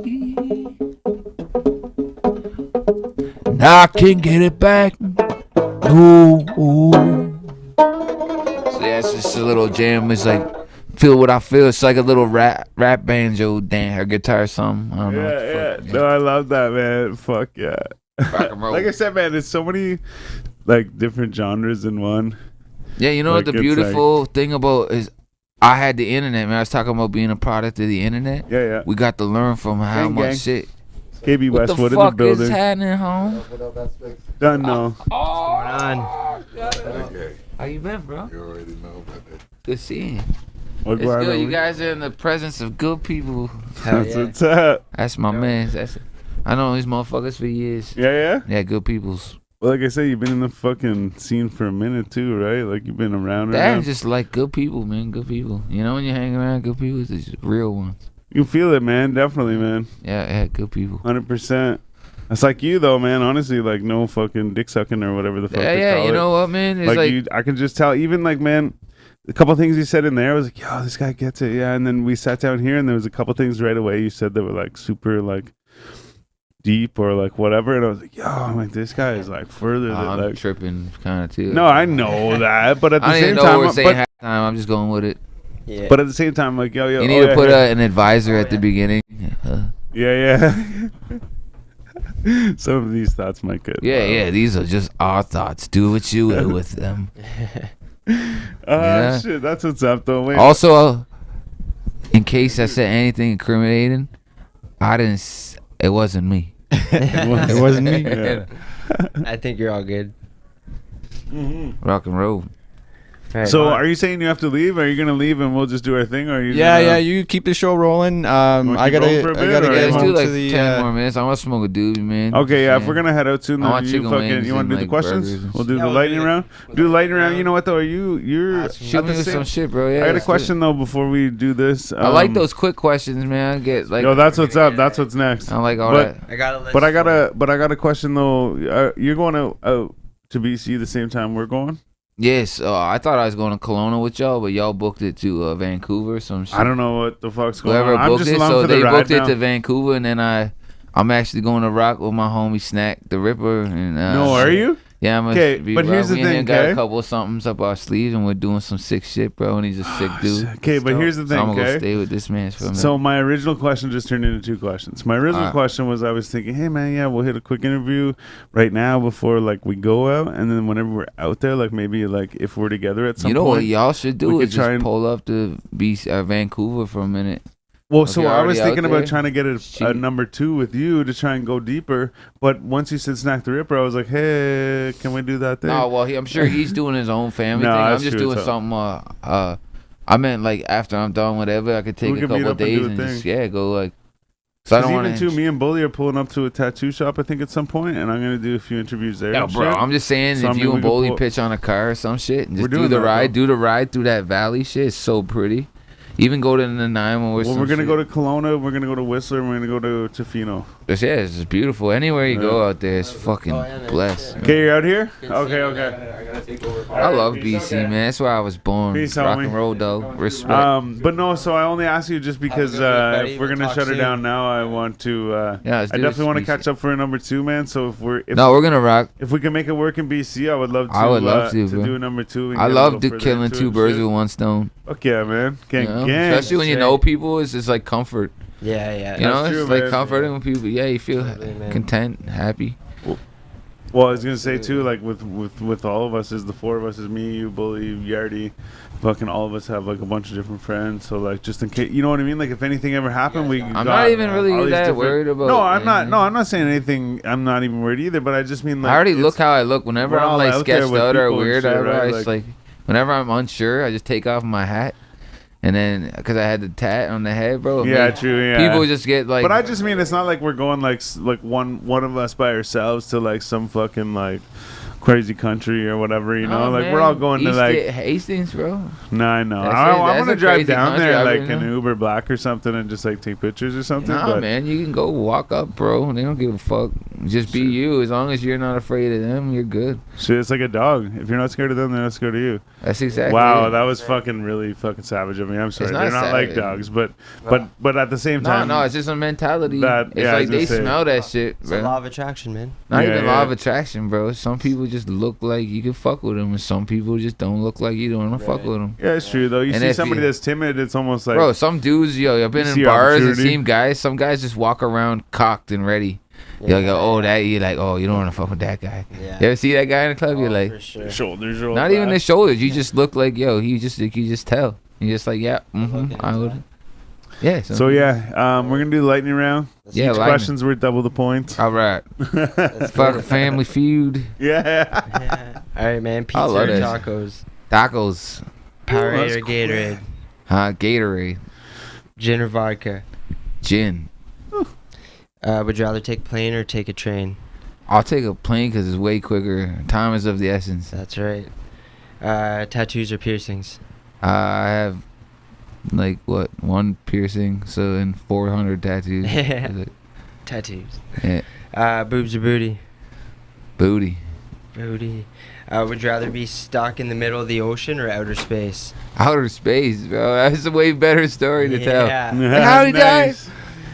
Now I can't get it back. No. So yeah, it's just a little jam. It's like feel what I feel. It's like a little rap banjo, damn, or guitar or something. I don't know. Yeah. No, I love that, man. Fuck yeah. Rock and roll. Like I said, man, there's so many like different genres in one. Yeah, you know like, what the it's beautiful thing about is I had the internet, man. I was talking about being a product of the internet. Yeah, yeah. We got to learn from how Gang, much gang. shit. KB What the Westwood in fuck the is building. happening, home? Done no. on? How you been, bro? You already know about that. Good seeing you. What It's bar good. are You we? guys are in the presence of good people. Hell That's yeah. what's up. That's my man. I know these motherfuckers for years. Yeah, yeah. Yeah, good peoples. Well, like I said, you've been in the fucking scene for a minute too, right? Like you've been around. That's just like good people, man. Good people. You know when you hang around good people, it's just real ones. You feel it, man. Definitely, man. Yeah, good people. 100%. That's like you though, man. Honestly, like no fucking dick sucking or whatever the fuck. Yeah, they yeah. call You it. know what, man? It's Like, like you, I can just tell. Even like, man, a couple things you said in there, I was like, yo, this guy gets it, yeah. And then we sat down here, and there was a couple things right away you said that were like super like deep or like whatever, and I was like, yo, I'm like, this guy is like further than I'm like. tripping kind of too. No, I know that, but at the I don't same even know what we're time, saying but, half the time. I'm just going with it. Yeah. but at the same time, like, yo, You need to put an advisor at the beginning. yeah. Some of these thoughts might get. Yeah. These are just our thoughts. Do what you will with them. Yeah. Shit, that's what's up though. Wait, Also, in case I said anything incriminating, I didn't. It wasn't me. It wasn't me. Yeah. I think you're all good. Rock and roll. Right. So, are you saying you have to leave? Are you gonna leave and we'll just do our thing? Or are you? Yeah, gonna, you keep the show rolling. wanna I keep rolling gotta, for a I bit, gotta or- get Let's Yeah, do home like to the. 10 more minutes. I want to smoke a doobie, man. Okay, yeah. If Yeah. we're gonna head out soon, I then want you chicken fucking. wings You want to and, do the like, questions? burgers and We'll do Yeah, the we'll lightning do it. round. Do the lightning round. You know what though? You're. Shoot at me the with same- some shit, bro. Yeah, I got a let's do question though before we do this. it. I like those quick questions, man. I get like. Yo, that's what's up. That's what's next. I like all but- that. I got a list. But I got a question though. You're going out to BC the same time we're going? Yes, I thought I was going to Kelowna with y'all, but y'all booked it to Vancouver. Some shit. I don't know what the fuck's going Whoever on. I'm booked just it, along so for they the ride booked now. it to Vancouver, and then I'm actually going to rock with my homie Snack the Ripper. And No, are you? Yeah, I'm gonna 'Kay, be but here's the rocking. thing, Got 'kay? a couple of somethings up our sleeves, and we're doing some sick shit, bro. And he's a sick dude. Okay, but here's the So I'm thing, gonna go okay? stay with this man for a minute. So my original question just turned into two questions. My original Alright. question was I was thinking, hey man, yeah, we'll hit a quick interview right now before like we go out, and then whenever we're out there, like maybe like if we're together at some you know point. what y'all should we do could is try just and- pull up to Vancouver for a minute. Well, If so you're I was already out thinking about there, trying to get a shoot. number 2 with you to try and go deeper. But once you said Snack the Ripper, I was like, hey, can we do that thing? No, well, I'm sure he's doing his own family No, thing. I'm that's just true, doing so- something. I meant like after I'm done, whatever. I could take We a could meet couple up and do days a and just thing. go like. So I don't even want too, me and Bully are pulling up to a tattoo shop, I think, at some point, and I'm gonna do a few interviews there. Yo, and bro, shit. I'm just saying, So, I if mean, you we and could Boley pull- pitch on a car or some shit, and We're just do doing the that, ride, though. do the ride through that valley shit. It's so pretty. Even go to the Nanaimo or Well, some we're gonna shit. go to Kelowna, we're gonna go to Whistler, and we're gonna go to Tofino. It's just beautiful. Anywhere you go out there, it's fucking blessed. Okay, you're out here? Okay. I love BC, man. That's where I was born. Peace, Rock homie. and roll, though. Respect. But no, so I only ask you just because buddy. if we're We'll gonna talk shut her soon. down now, I want to. Yeah, let's I do definitely want to this catch BC. up for a number 2, man. So if No, we're gonna rock. if we can make it work in BC, I would love to. I would love to, bro. do a number 2. And I get a love little further killing into two it, birds shit. with one stone. Fuck yeah, man. Gang, You know? gang. Especially when you know people, it's just like comfort. Yeah. You know, That's it's true, like man. comforting when people. Yeah, you feel Absolutely, man. content, happy. Well, I was gonna say too, like with all of us, is the 4 of us, is me, you, Bully, Yardy, fucking all of us have like a bunch of different friends. So like, just in case, you know what I mean? Like, if anything ever happened, we. I'm got not even really all these that different- worried about. No, I'm not. anything. No, I'm not saying anything. I'm not even worried either. But I just mean like. I already it's- look how I look whenever we're I'm all like out there sketched with out or people and weird. shit, I right? it's like whenever I'm unsure, I just take off my hat, and then because I had the tat on the head, bro. it Yeah, made- true. Yeah. People just get like. But I just mean it's not like we're going like one of us by ourselves to like some fucking like crazy country or whatever, you know. Oh, like man. we're all going to like. Hastings, bro. No, I know. That's I it. want That's to a drive crazy down country, there I like already an know. Uber Black or something and just like take pictures or something. Nah, but man, you can go walk up, bro. They don't give a fuck. Just be you. As long as you're not afraid of them, you're good. shit, it's like a dog. If you're not scared of them, they're not scared of you. That's exactly. Wow, it. that was fucking really fucking savage of me. I'm sorry. not They're not like savage. dogs, but at the same No, time, no, it's just a mentality. That- It's yeah, I like was gonna they say. smell that shit, It's a bro. law of attraction, man. Not Yeah, even yeah. law of attraction, bro. Some people just look like you can fuck with them, and some people just don't look like you don't want to fuck with them. yeah, it's true though. You And see if somebody you- that's timid, it's almost like Bro, some dudes, yo, I've been You in see bars and opportunity. seen guys. Some guys just walk around cocked and ready. You're like, oh, that you like, oh, you don't want to fuck with that guy. Yeah. You ever see that guy in the club? You're like, For sure. shoulders roll not even back. the shoulders. You just look like, yo, you just tell. You're just like, yeah, I would. Yeah. So yeah, we're gonna do the lightning round. Yeah, Each lightning. question's worth double the points. All right. Fuck Family Feud. Yeah. Yeah. All right, man. Pizza I love or that. tacos? Tacos. Powerade that's or Gatorade? Gatorade. Gin or vodka? Gin. Would you rather take plane or take a train? I'll take a plane because it's way quicker. Time is of the essence. That's right. Tattoos or piercings? I have like what, one piercing, so in 400 tattoos. Yeah. Tattoos. Yeah. Boobs or booty? Booty. Booty. Would you rather be stuck in the middle of the ocean or outer space? Outer space, bro. That's a way better story to tell. Yeah. How'd he die?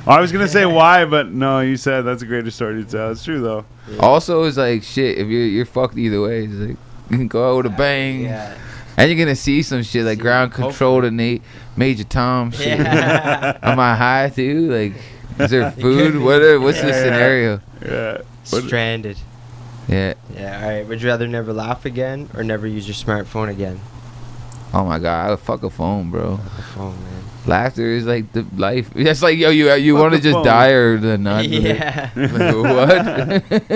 I was gonna say why, but no, you said that's a greater story to tell. It's true though. Also, it's like shit. If you're fucked either way, it's like you can go out with a bang, Yeah. and you're gonna see some shit like See, ground control to Major Tom shit. Yeah. Am I high too? Like, is there food? What's the Yeah. scenario? Yeah. Stranded. Yeah. Yeah. All right. Would you rather never laugh again or never use your smartphone again? Oh my god, I would fuck a phone, bro. The phone, man. Laughter is like the life. That's like yo, you Fuck want to the just phone. die or the not? Yeah. Like, what?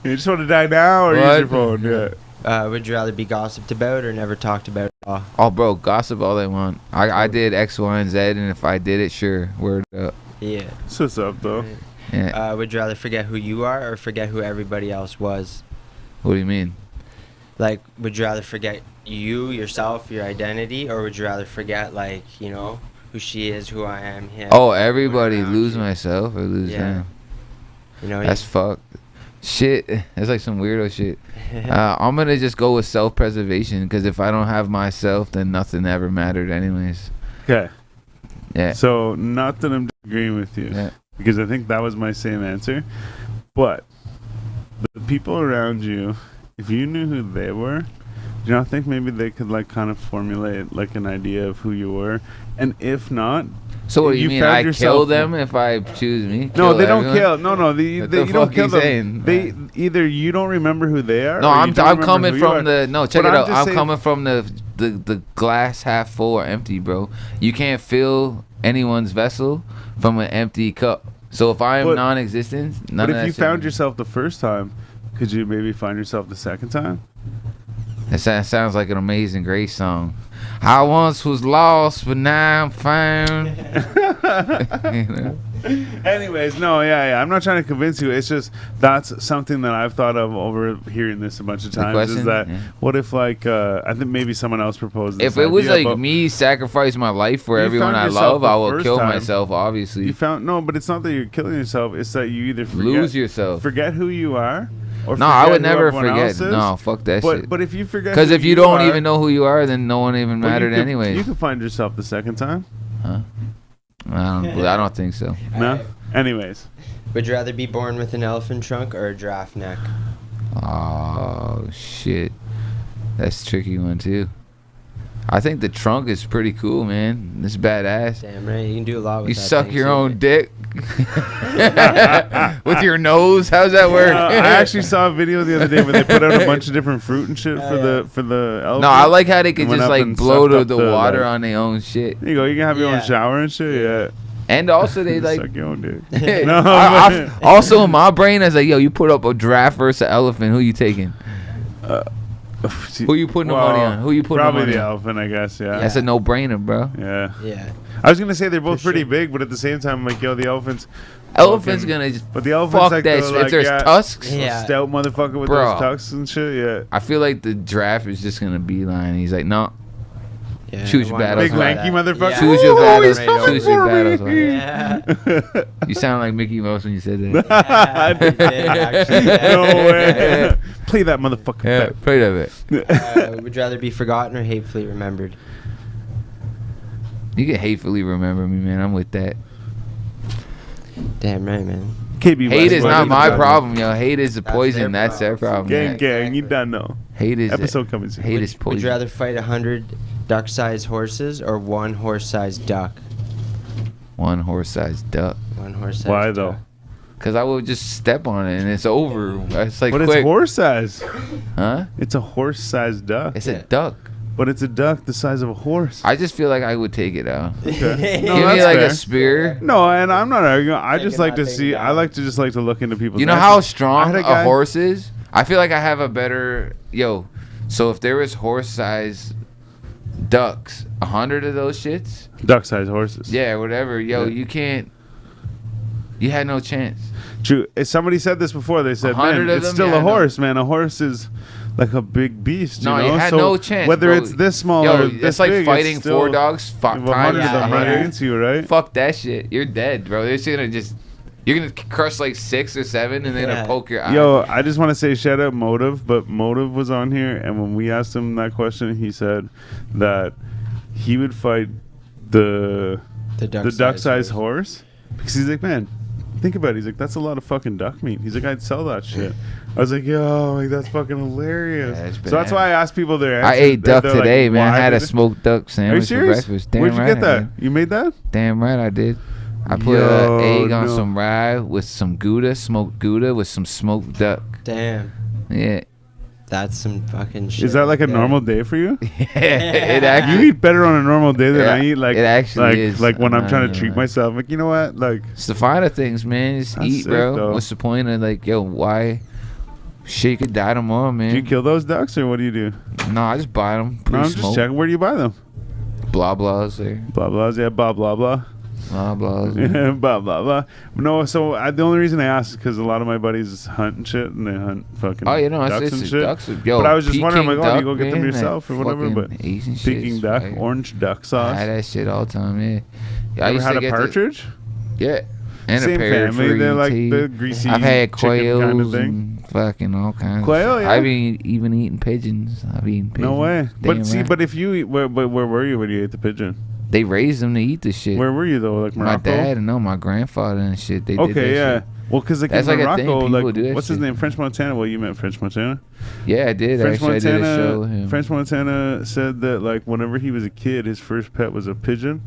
You just want to die now or use What? your phone? Yeah. Would you rather be gossiped about or never talked about at all? Oh, bro, gossip all they want. I did X, Y, and Z, and if I did it, sure, word up. Yeah. That's what's up though. Yeah. Would you rather forget who you are or forget who everybody else was? What do you mean? Like, would you rather forget you, yourself, your identity, or would you rather forget, like, you know, who she is, who I am, him? Oh, everybody around lose you. myself or lose Yeah. them. You know, That's fucked. Shit, that's like some weirdo shit. I'm gonna just go with self-preservation because if I don't have myself, then nothing ever mattered, anyways. Okay. Yeah. So not that I'm agreeing with you, Yeah. because I think that was my same answer, but the people around you, if you knew who they were, do you not think maybe they could like kind of formulate like an idea of who you were? And if not, So what do you mean? found I kill yourself- them if I choose me? No, Kill they don't everyone? kill. No, they What the you don't fuck kill you them. saying? They either you don't remember who they are. No, or you I'm don't remember coming who you are. from the no. Check But it I'm out. just I'm saying- coming from the glass half full or empty, bro. You can't fill anyone's vessel from an empty cup. So if I am But- non-existent, none But of if that you shit found matters. yourself the first time, could you maybe find yourself the second time? That sounds like an Amazing Grace song. I once was lost, but now I'm found. You know? Anyways, no, yeah. I'm not trying to convince you. It's just that's something that I've thought of over hearing this a bunch of The times. question? Is that Yeah. what if like I think maybe someone else proposed this If it was idea, like but me sacrifice my life for You everyone found I yourself love, the I will first kill time. myself. Obviously, you found no, but it's not that you're killing yourself. It's that you either forget, lose yourself. forget who you are, or No, I forget would who never everyone forget. else is. No, fuck that shit. But if you forget, Because who if you don't are, even know who you are, then no one even well, you mattered could- anyways. You could find yourself the second time. Huh? I don't think so. No. Alright. Anyways, Would you rather be born with an elephant trunk or a giraffe neck? Oh shit, that's a tricky one too. I think the trunk is pretty cool, man. It's badass. Damn right, you can do a lot with You that suck thing, your too. own dick with your nose. How's that work? I actually saw a video the other day where they put out a bunch of different fruit and shit for the elephant. No, I like how they could Went just up like and blow sucked the up the, water like- on their own shit. There you go. You can have your Yeah. own shower and shit. Yeah. And also they like suck your own dick. also in my brain I was like, yo, you put up a giraffe versus an elephant. Who you taking? Who you putting the money on? Who you putting the Probably money the on? elephant, I guess. Yeah. That's a no-brainer, bro. Yeah. Yeah. I was gonna say they're both For pretty sure. big, but at the same time, like yo, the elephant's. Elephant's fucking- gonna just But the elephant's fuck like that. the, If like, there's yeah, tusks, Yeah. stout motherfucker with Bro. those tusks and shit. Yeah. I feel like the giraffe is just gonna be lying. He's like, no, Yeah, Choose I your wonder battles, Big man. why lanky that- motherfucker. Yeah. choose your Ooh, battles. he's coming Choose your for battles. me. man. Yeah. You sound like Mickey Mouse when you said that. Yeah, you did, actually, yeah. No way. Play that motherfucker Yeah, back. play that bit. Would you rather be forgotten or hatefully remembered? You can hatefully remember me, man. I'm with that. Damn right, man. KB Hate is Westwood not is my done. problem, yo. Hate is the That's poison. their That's their problem. problem. Gang, Yeah. you done know. Hate is Episode coming soon. Hate is Would you poison. rather fight 100 duck-sized horses or one horse-sized duck? One horse-sized duck. One horse-sized Why duck. though? Cause I would just step on it and it's over. It's like But quick. it's horse size. Huh? It's a horse sized duck. It's Yeah. a duck. but it's a duck the size of a horse. I just feel like I would take it out. Okay. No, Give me that's like fair. a spear. No, and I'm not arguing. I just like to Taking see. that I like to just like to look into people's. You know how answers. I strong had a guy- horse is? I feel like I have a better So if there was horse-sized ducks, 100 of those shits, duck-sized horses. yeah, whatever. Yeah. You can't. You had no chance. True. If somebody said this before, they said, 100 "Man, of it's them? still Yeah, a no. horse, man. A horse is like a big beast." No, you know? you had So no chance. Whether bro. it's this small Yo, or this it's like big, fighting it's still, 4 dogs. Fuck, if 100 of times them run 100. against you, right? Fuck that shit. You're dead, bro. They're just gonna you're gonna crush like 6 or 7, and they're Yeah. gonna poke your eye. Yo, I just want to say shout out Motive, but Motive was on here, and when we asked him that question, he said that he would fight the duck-sized horse because he's like, man, think about it. He's like, that's a lot of fucking duck meat. He's like, I'd sell that shit. I was like, yo, like that's fucking hilarious. Yeah, it's So that's why I asked people their I answers. ate duck They're like, today, man. I why had a did it- smoked duck Are you sandwich for serious? breakfast. Damn Where'd you right get I that? did. You made that? Damn right I did. I put Yo, an egg on no. some rye with some Gouda, smoked Gouda with some smoked duck. Damn. Yeah. That's some fucking shit. Is that like a right there. normal day for you? It You actually, eat better on a normal day than Yeah, I eat. Like it actually like is. like when I'm I'm trying not to treat gonna lie. myself. Like, you know what? Like, it's the finer things, man. Just That's eat, sick, bro. though. What's the point of like, yo, why? Shit could die tomorrow, man. do you kill those ducks or what do you do? No, I just buy them. No, I'm just checking. Where do you buy them? Blah blahs there. Blah blah. Yeah, blah blah blah. Blah blahs. Yeah, blah blah blah. No, so the only reason I asked is because a lot of my buddies hunt and shit, and they hunt fucking Oh, you know, ducks it's and just shit. ducks. Yo, But I was just wondering, I'm Peking like, oh, do you duck, go get them man, yourself that or whatever? But fucking Asian shit Peking is duck, fire. orange duck I sauce. had that shit all the time, yeah. I Ever used had to a get the- partridge? Yeah. And Same a parrot family. for They're you, like too. the greasy I've had chicken quails kind of thing. and fucking all kinds. Quail, of shit. yeah? I've been even eating pigeons. I've eaten pigeons. No way. Damn But see, right. but if you eat, where were you when you ate the pigeon? They raised them to eat the shit. Where were you though? Like My Morocco? dad and no, my grandfather and shit. They did that Okay, yeah. shit. Well, because like That's in like a thing, Morocco, people like do that what's his shit. name? French Montana. Well, you met French Montana. Yeah, I did. French Actually, I did a Montana. show with him. French Montana said that like whenever he was a kid, his first pet was a pigeon,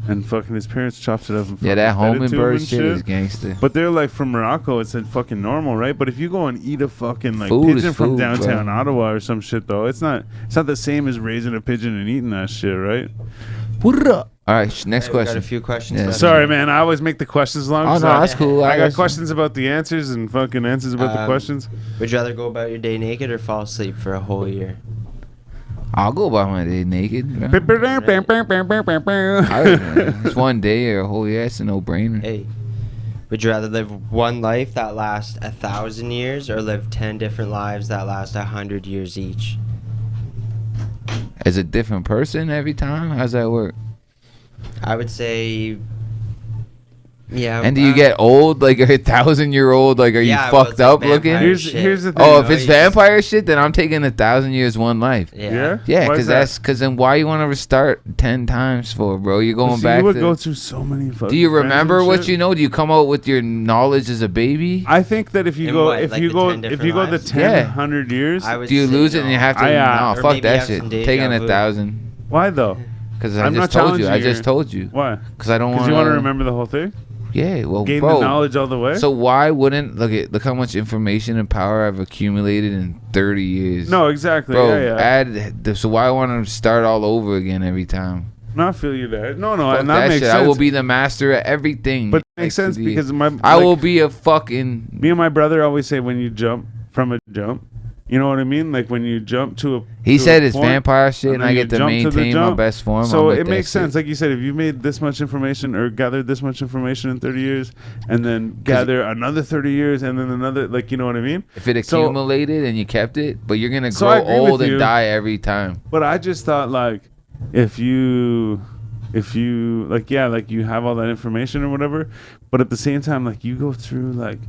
and fucking his parents chopped it up and Yeah, fucking that fed it homing to him bird and shit is gangster. But they're like from Morocco, it's like fucking normal, right? But if you go and eat a fucking like Food is pigeon from food, downtown bro. Ottawa or some shit though, it's not the same as raising a pigeon and eating that shit, right? What up? All right, next Hey, we got question. a few questions. Yeah. left. Sorry, man. I always make the questions long. Oh, 'cause no, that's cool. I got listen. questions about the answers and fucking answers about the questions. Would you rather go about your day naked or fall asleep for a whole year? I'll go about my day naked. Bro. It's one day or a whole year. It's a no-brainer. Hey, would you rather live one life that lasts 1,000 years or live 10 different lives that last 100 years each? As a different person every time? How's that work? I would say, yeah. And do you get old? Like, a 1,000-year-old? Like, are you Yeah, well, fucked it's like up looking? vampire Here's shit. here's the thing. Oh, know, if it's you just- vampire shit, then I'm taking 1,000 years, one life. Yeah. Yeah, Why is because that? then why you want to restart 10 times for, bro? You're going See, back you would to. go through so many. Do you friends remember and what shit. you know? Do you come out with your knowledge as a baby? I think that if you In go, what, if like you the go, 10 if you go the different 10, lives? Yeah. 100 years, I would Do you say lose it no. and you have to? I, no, or fuck maybe that have shit. some deja Taking vu. 1,000. why though? Because I I'm just not told you. I challenging just your- told you. Why? Because I don't want Because you want to remember the whole thing, Yeah, well, gain bro. the knowledge all the way. So why wouldn't look how much information and power I've accumulated in 30 years? no, exactly. bro. Yeah. So why want to start all over again every time? No, I feel you there. No, Fuck and that makes shit. sense. I will be the master of everything. but it makes sense Actually, because I like, will be a fucking. Me and my brother always say when you jump from a jump, you know what I mean? Like when you jump to a. He to said a it's point, vampire shit, and then I you get to jump to the maintain my jump. best form. So I'm with it that makes shit. sense. Like you said, if you made this much information or gathered this much information in 30 years, and then gather another 30 years, and then another, like, you know what I mean? If it So- accumulated and you kept it, but you're gonna So I grow agree with old and you. die every time. But I just thought like, if you like, yeah, like you have all that information or whatever, but at the same time, like you go through like,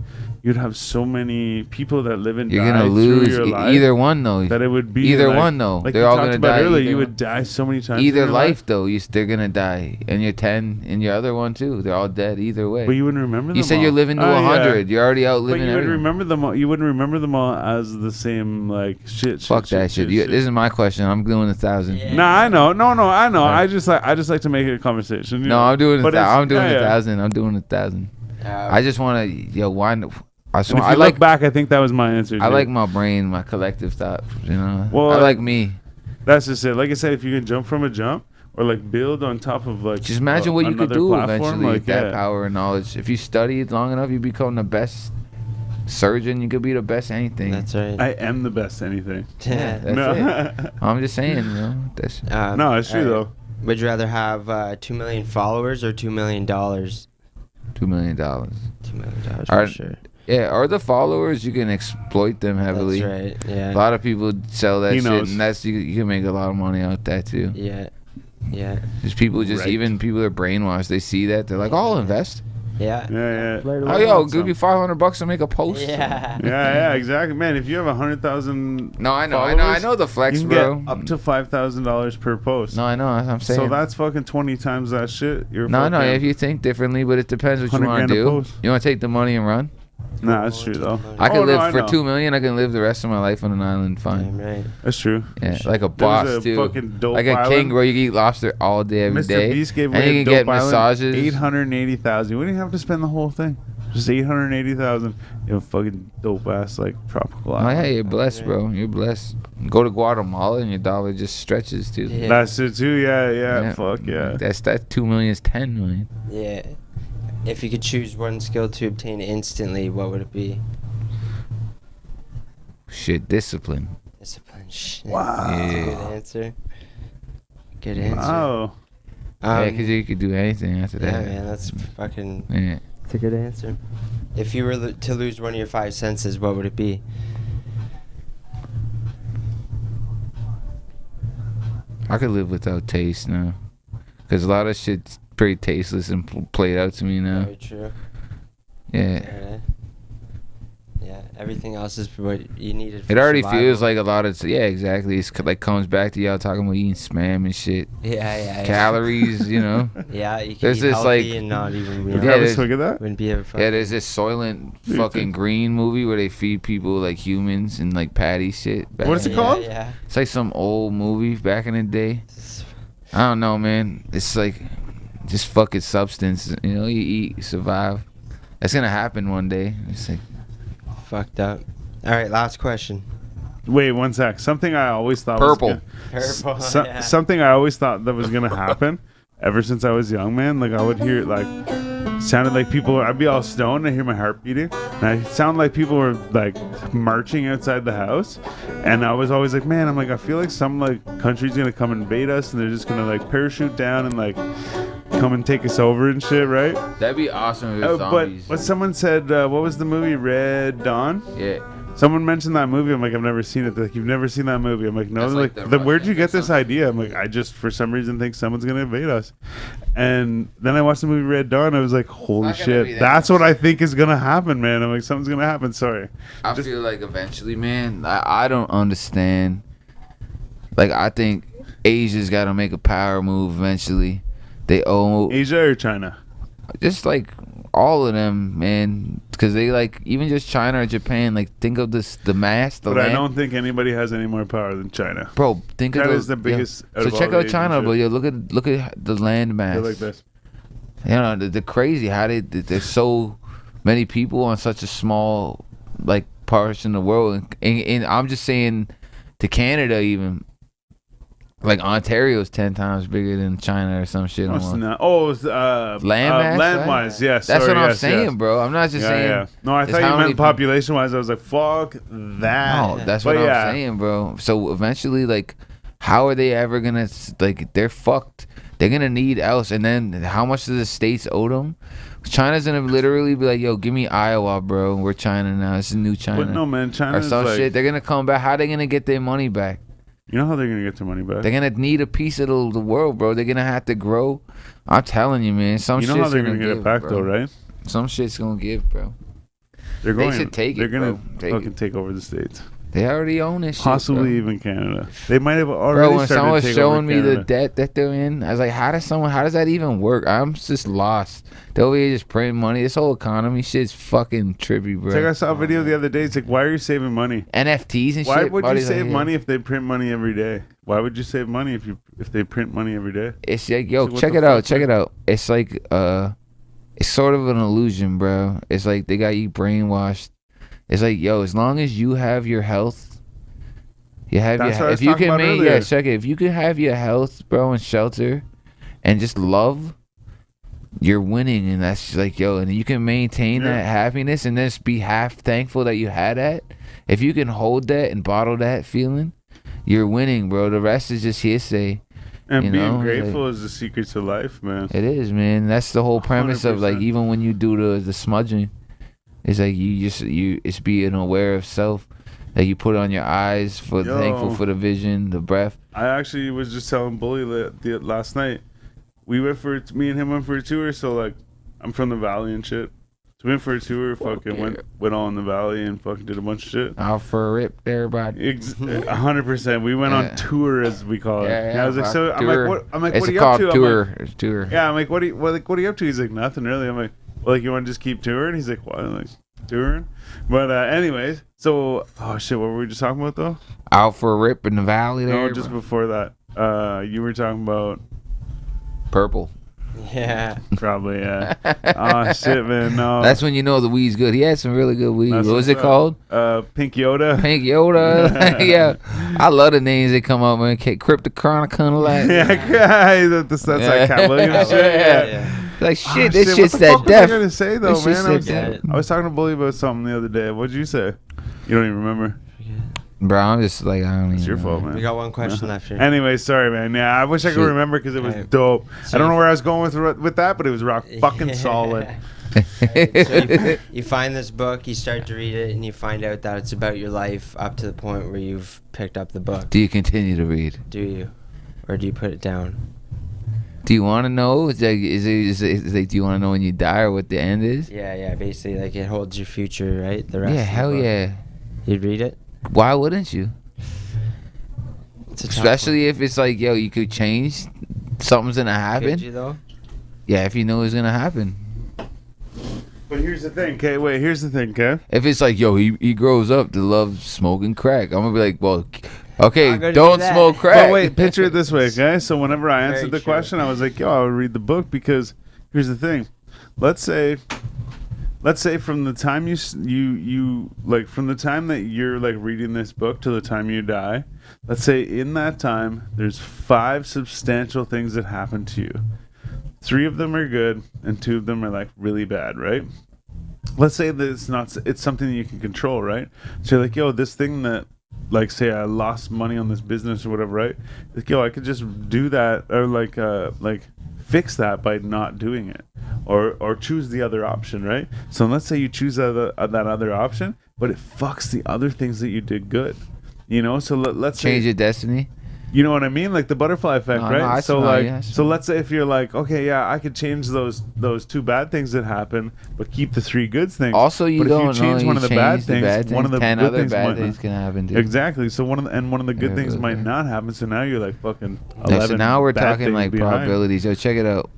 you'd have so many people that live and You're die gonna through lose your life either one though. that it would be either like, one though. Like They're you all talked gonna about die. earlier, either you one. would die so many times. in Either your life though, they're gonna die, and your 10 and your other one too. They're all dead either way. but you wouldn't remember them. You said all. you're living to Oh, yeah. 100. You're already But outliving you would everyone. remember them all. You wouldn't remember them all as the same like shit. Fuck that shit. This is my question. I'm doing 1,000. Yeah. Nah, I know. No, I know. Right. I just like to make it a conversation. you No, know? I'm doing But 1,000. I'm doing yeah, yeah. 1,000. I'm doing 1,000. I just want to why? I just And if want, you I look like back, I think that was my answer. I dude. like my brain, my collective thoughts. You know, Well, I like me. That's just it. Like I said, if you can jump from a jump or like build on top of like Just imagine what you could another do platform, eventually like, with that yeah. power and knowledge. If you study it long enough, you become the best surgeon. You could be the best anything. That's right. I am the best anything. yeah, that's No. it. I'm just saying, That's No, it's true though. Would you rather have 2 million followers or $2 million? $2 $2 million. million for Alright. sure. Yeah, or the followers, you can exploit them heavily. That's right. Yeah. A lot of people sell that He shit, knows. and that's you can make a lot of money out that too. Yeah. Yeah. Just people, Right. even people that are brainwashed, they see that they're like, "Oh, I'll invest." Yeah. Yeah, yeah. Oh, yo, give you $500 to make a post. Yeah. Yeah, exactly, man. If you have 100,000, No, I know the flex, you can bro. get up to $5,000 per post. No, I know. I'm saying. So that's fucking 20 times that shit. You're no, fucking, if you think differently, but it depends what you 100 want grand to a do. post. You want to take the money and run? Nah, that's true though. I can Oh, no, live I for know. $2 million. I can live the rest of my life on an island fine. Damn right. That's true. Yeah, like a There boss was a too. fucking dope Like a island. king, bro. You can eat lobster all day, every Mr. day. Beast gave and away you a can get dope island, massages. 880,000. We didn't have to spend the whole thing. Just 880,000. You have a fucking dope ass like tropical Oh, island. yeah, you're blessed, bro. You're blessed. Go to Guatemala and your dollar just stretches too. Yeah. That's it too. Yeah. Fuck yeah. That 2 million is 10 million. Yeah. If you could choose one skill to obtain instantly, what would it be? Shit, discipline. Discipline. Shit. Wow. That's a Yeah. good answer. Good answer. Wow. Yeah, because you could do anything after Yeah, that. man, that's fucking. Yeah. It's a good answer. If you were to lose one of your 5 senses, what would it be? I could live without taste now. Because a lot of shit's pretty tasteless and played out to me now. Very true. Yeah. Yeah. Yeah. Everything else is what you needed. For It already survival. feels like a lot of, yeah, exactly. It's like comes back to y'all talking about eating spam and shit. Yeah. Calories, you know. Yeah, you can There's eat this, healthy like- and not even. Have You you Yeah, ever there's- swig of that? wouldn't be able. Yeah, there's this Soylent Dude, fucking Green movie where they feed people like humans and like patty shit. back What's in it the- called? Yeah. It's like some old movie back in the day. I don't know, man. It's like just fucking substance. You know, you eat, you survive. That's gonna happen one day. It's like Fucked up. All right, last question. Wait, one sec. Something I always thought Purple. was Purple. yeah. something I always thought that was gonna happen. Ever since I was young, man, like I would hear like sounded like people. I'd be all stoned. I hear my heart beating, and I sound like people were like marching outside the house. And I was always like, man, I'm like, I feel like some like country's gonna come invade us, and they're just gonna like parachute down and like come and take us over and shit, right? that'd be awesome if it was But zombies. what someone said, what was the movie Red Dawn? Yeah. Someone mentioned that movie. I'm like, I've never seen it. They're like, you've never seen that movie. I'm like, no. That's They're like like, the then where'd you Russians get or this something. idea? I'm like, I just for some reason think someone's gonna invade us. And then I watched the movie Red Dawn. I was like, holy It's not gonna be shit, that. that's what I think is gonna happen, man. I'm like, something's gonna happen. Sorry. I feel like eventually, man, I don't understand. Like, I think Asia's got to make a power move eventually. They owe Asia or China? just like all of them, man, because they like even just China or Japan. Like, think of this, the mass, the But I land. don't think anybody has any more power than China. Bro, think of China's the the biggest out So of check all out the China, Asian bro. shit. You look at the land mass. They're like this. You know, the crazy how there's so many people on such a small like portion of the world, and I'm just saying to Canada even. Like Ontario's 10 times bigger than China or some shit. Oh, it's almost. not. Oh, it's, Landmass, landwise, yes. That's sorry, what I'm yes, saying, yes. bro. I'm not just Yeah, saying. yeah. No, I it's thought how you many meant population wise. I was like, fuck that. No, that's But what yeah. I'm saying, bro. So eventually, like, how are they ever gonna like? They're fucked. They're gonna need else, and then how much do the states owe them? China's gonna literally be like, "Yo, give me Iowa, bro. We're China now. This is new China." But no, man, or China's some like, shit. They're gonna come back. How they gonna get their money back? you know how they're gonna get their money back? They're gonna need a piece of the world, bro. They're gonna have to grow. I'm telling you, man. Some You know shit's how they're gonna get give, it back bro. though, right? Some shit's gonna give, bro. They're going. should take it, They're gonna bro. Take fucking it. take over the states, They already own this shit, possibly bro. even Canada. They might have already Bro, when started someone to was take showing over me the Canada. debt that they're in, I was like, how does that even work? I'm just lost. They're over here just printing money. This whole economy shit's fucking trippy, bro. It's like I saw a video the other day. It's like, why are you saving money? NFTs and Why shit. would you Buddy's save like, money if they print money every day? Why would you save money if they print money every day? It's like, yo, So what check the it out. fuck, Check man? it out. It's like, it's sort of an illusion, bro. It's like they got you brainwashed. It's like, yo, as long as you have your health, You have That's what I your was if you talking can about make earlier. check it. If you can have your health, bro, and shelter, and just love, you're winning, and that's like and you can maintain Yeah. that happiness and just be half thankful that you had that. If you can hold that and bottle that feeling, you're winning, bro. The rest is just hearsay. And You being know, grateful is the secret to life, man. It is, man. That's the whole premise of like 100%. even when you do the smudging, it's like it's being aware of self. That you put on your eyes for Yo. thankful for the vision, the breath. I actually was just telling Bully last night. Me and him went for a tour. So like, I'm from the valley and shit. So we went for a tour. Fucking yeah. went all in the valley and fucking did a bunch of shit. Out for a rip, everybody. 100%. We went Yeah. on tour, as we call it. Yeah, I was like, fuck, so I'm tour. like, what? I'm like, It's what are you called up to? tour. I'm like, It's tour. yeah, I'm like, what are you up to? He's like, nothing really. I'm like, well, like, you want to just keep touring? He's like, what? I'm like, touring. But anyways, so oh shit, what were we just talking about though? Out for a rip in the valley there. No, just before that, you were talking about purple. Yeah. probably oh shit, man, no. That's when you know the weed's good. He had some really good weed. That's What was what's it called? Pink Yoda. Pink Yoda. Yeah. I love the names that come out, man. Cryptochronicon. Like, Yeah, that's like Cat Williams shit. Yeah. like shit, Oh, this shit, shit's what the that fuck was death. I gonna say though, This man? shit's that death. I was talking to Bully about something the other day. What'd you say? You don't even remember. Bro, I'm just like, I don't even It's your know. fault, man. We got one question left here. Anyway, sorry, man. Yeah, I wish I could Shit. remember because it was Alright. dope. So I don't know you- where I was going with that, but it was rock fucking solid. So you find this book, you start to read it, and you find out that it's about your life up to the point where you've picked up the book. Do you continue to read? Do you? Or do you put it down? Do you want to know? Is it like, do you want to know when you die or what the end is? Yeah, basically, like, it holds your future, right? The rest Yeah, of the hell book. yeah. You'd read it? Why wouldn't you? It's a tough Especially if it's like, yo, you could change. Something's gonna one. happen. Could you, though? Yeah, if you know it's gonna happen. But here's the thing, okay? Wait, here's the thing, okay? If it's like, yo, he grows up to love smoking crack, I'm gonna be like, well, okay, I'm gonna don't do that. smoke crack. But wait, picture it this way, okay? So whenever I answered the true. question, I was like, yo, I would read the book because here's the thing. Let's say from the time you like from the time that you're like reading this book to the time you die, let's say in that time there's 5 substantial things that happen to you. 3 of them are good and 2 of them are like really bad, right? Let's say that it's something that you can control, right? So you're like, yo, this thing that, like, say I lost money on this business or whatever, right? Like, yo, I could just do that or like fix that by not doing it, or choose the other option, right? So let's say you choose that other option, but it fucks the other things that you did good, you know. So let's Change say, your destiny. you know what I mean, like the butterfly effect, No, right? no, I So smell like, you, I so smell let's say if you're like, okay, yeah, I could change those 2 bad things that happen, but keep the 3 good things. Also, you but don't if you change know one of the bad change things, one of the 10 good other things bad might things not. can happen too. Exactly. So one of the good Yeah, things yeah, might yeah. not happen. So now you're like fucking. Yeah, 11 so now we're bad talking things like behind. probabilities. So check it out.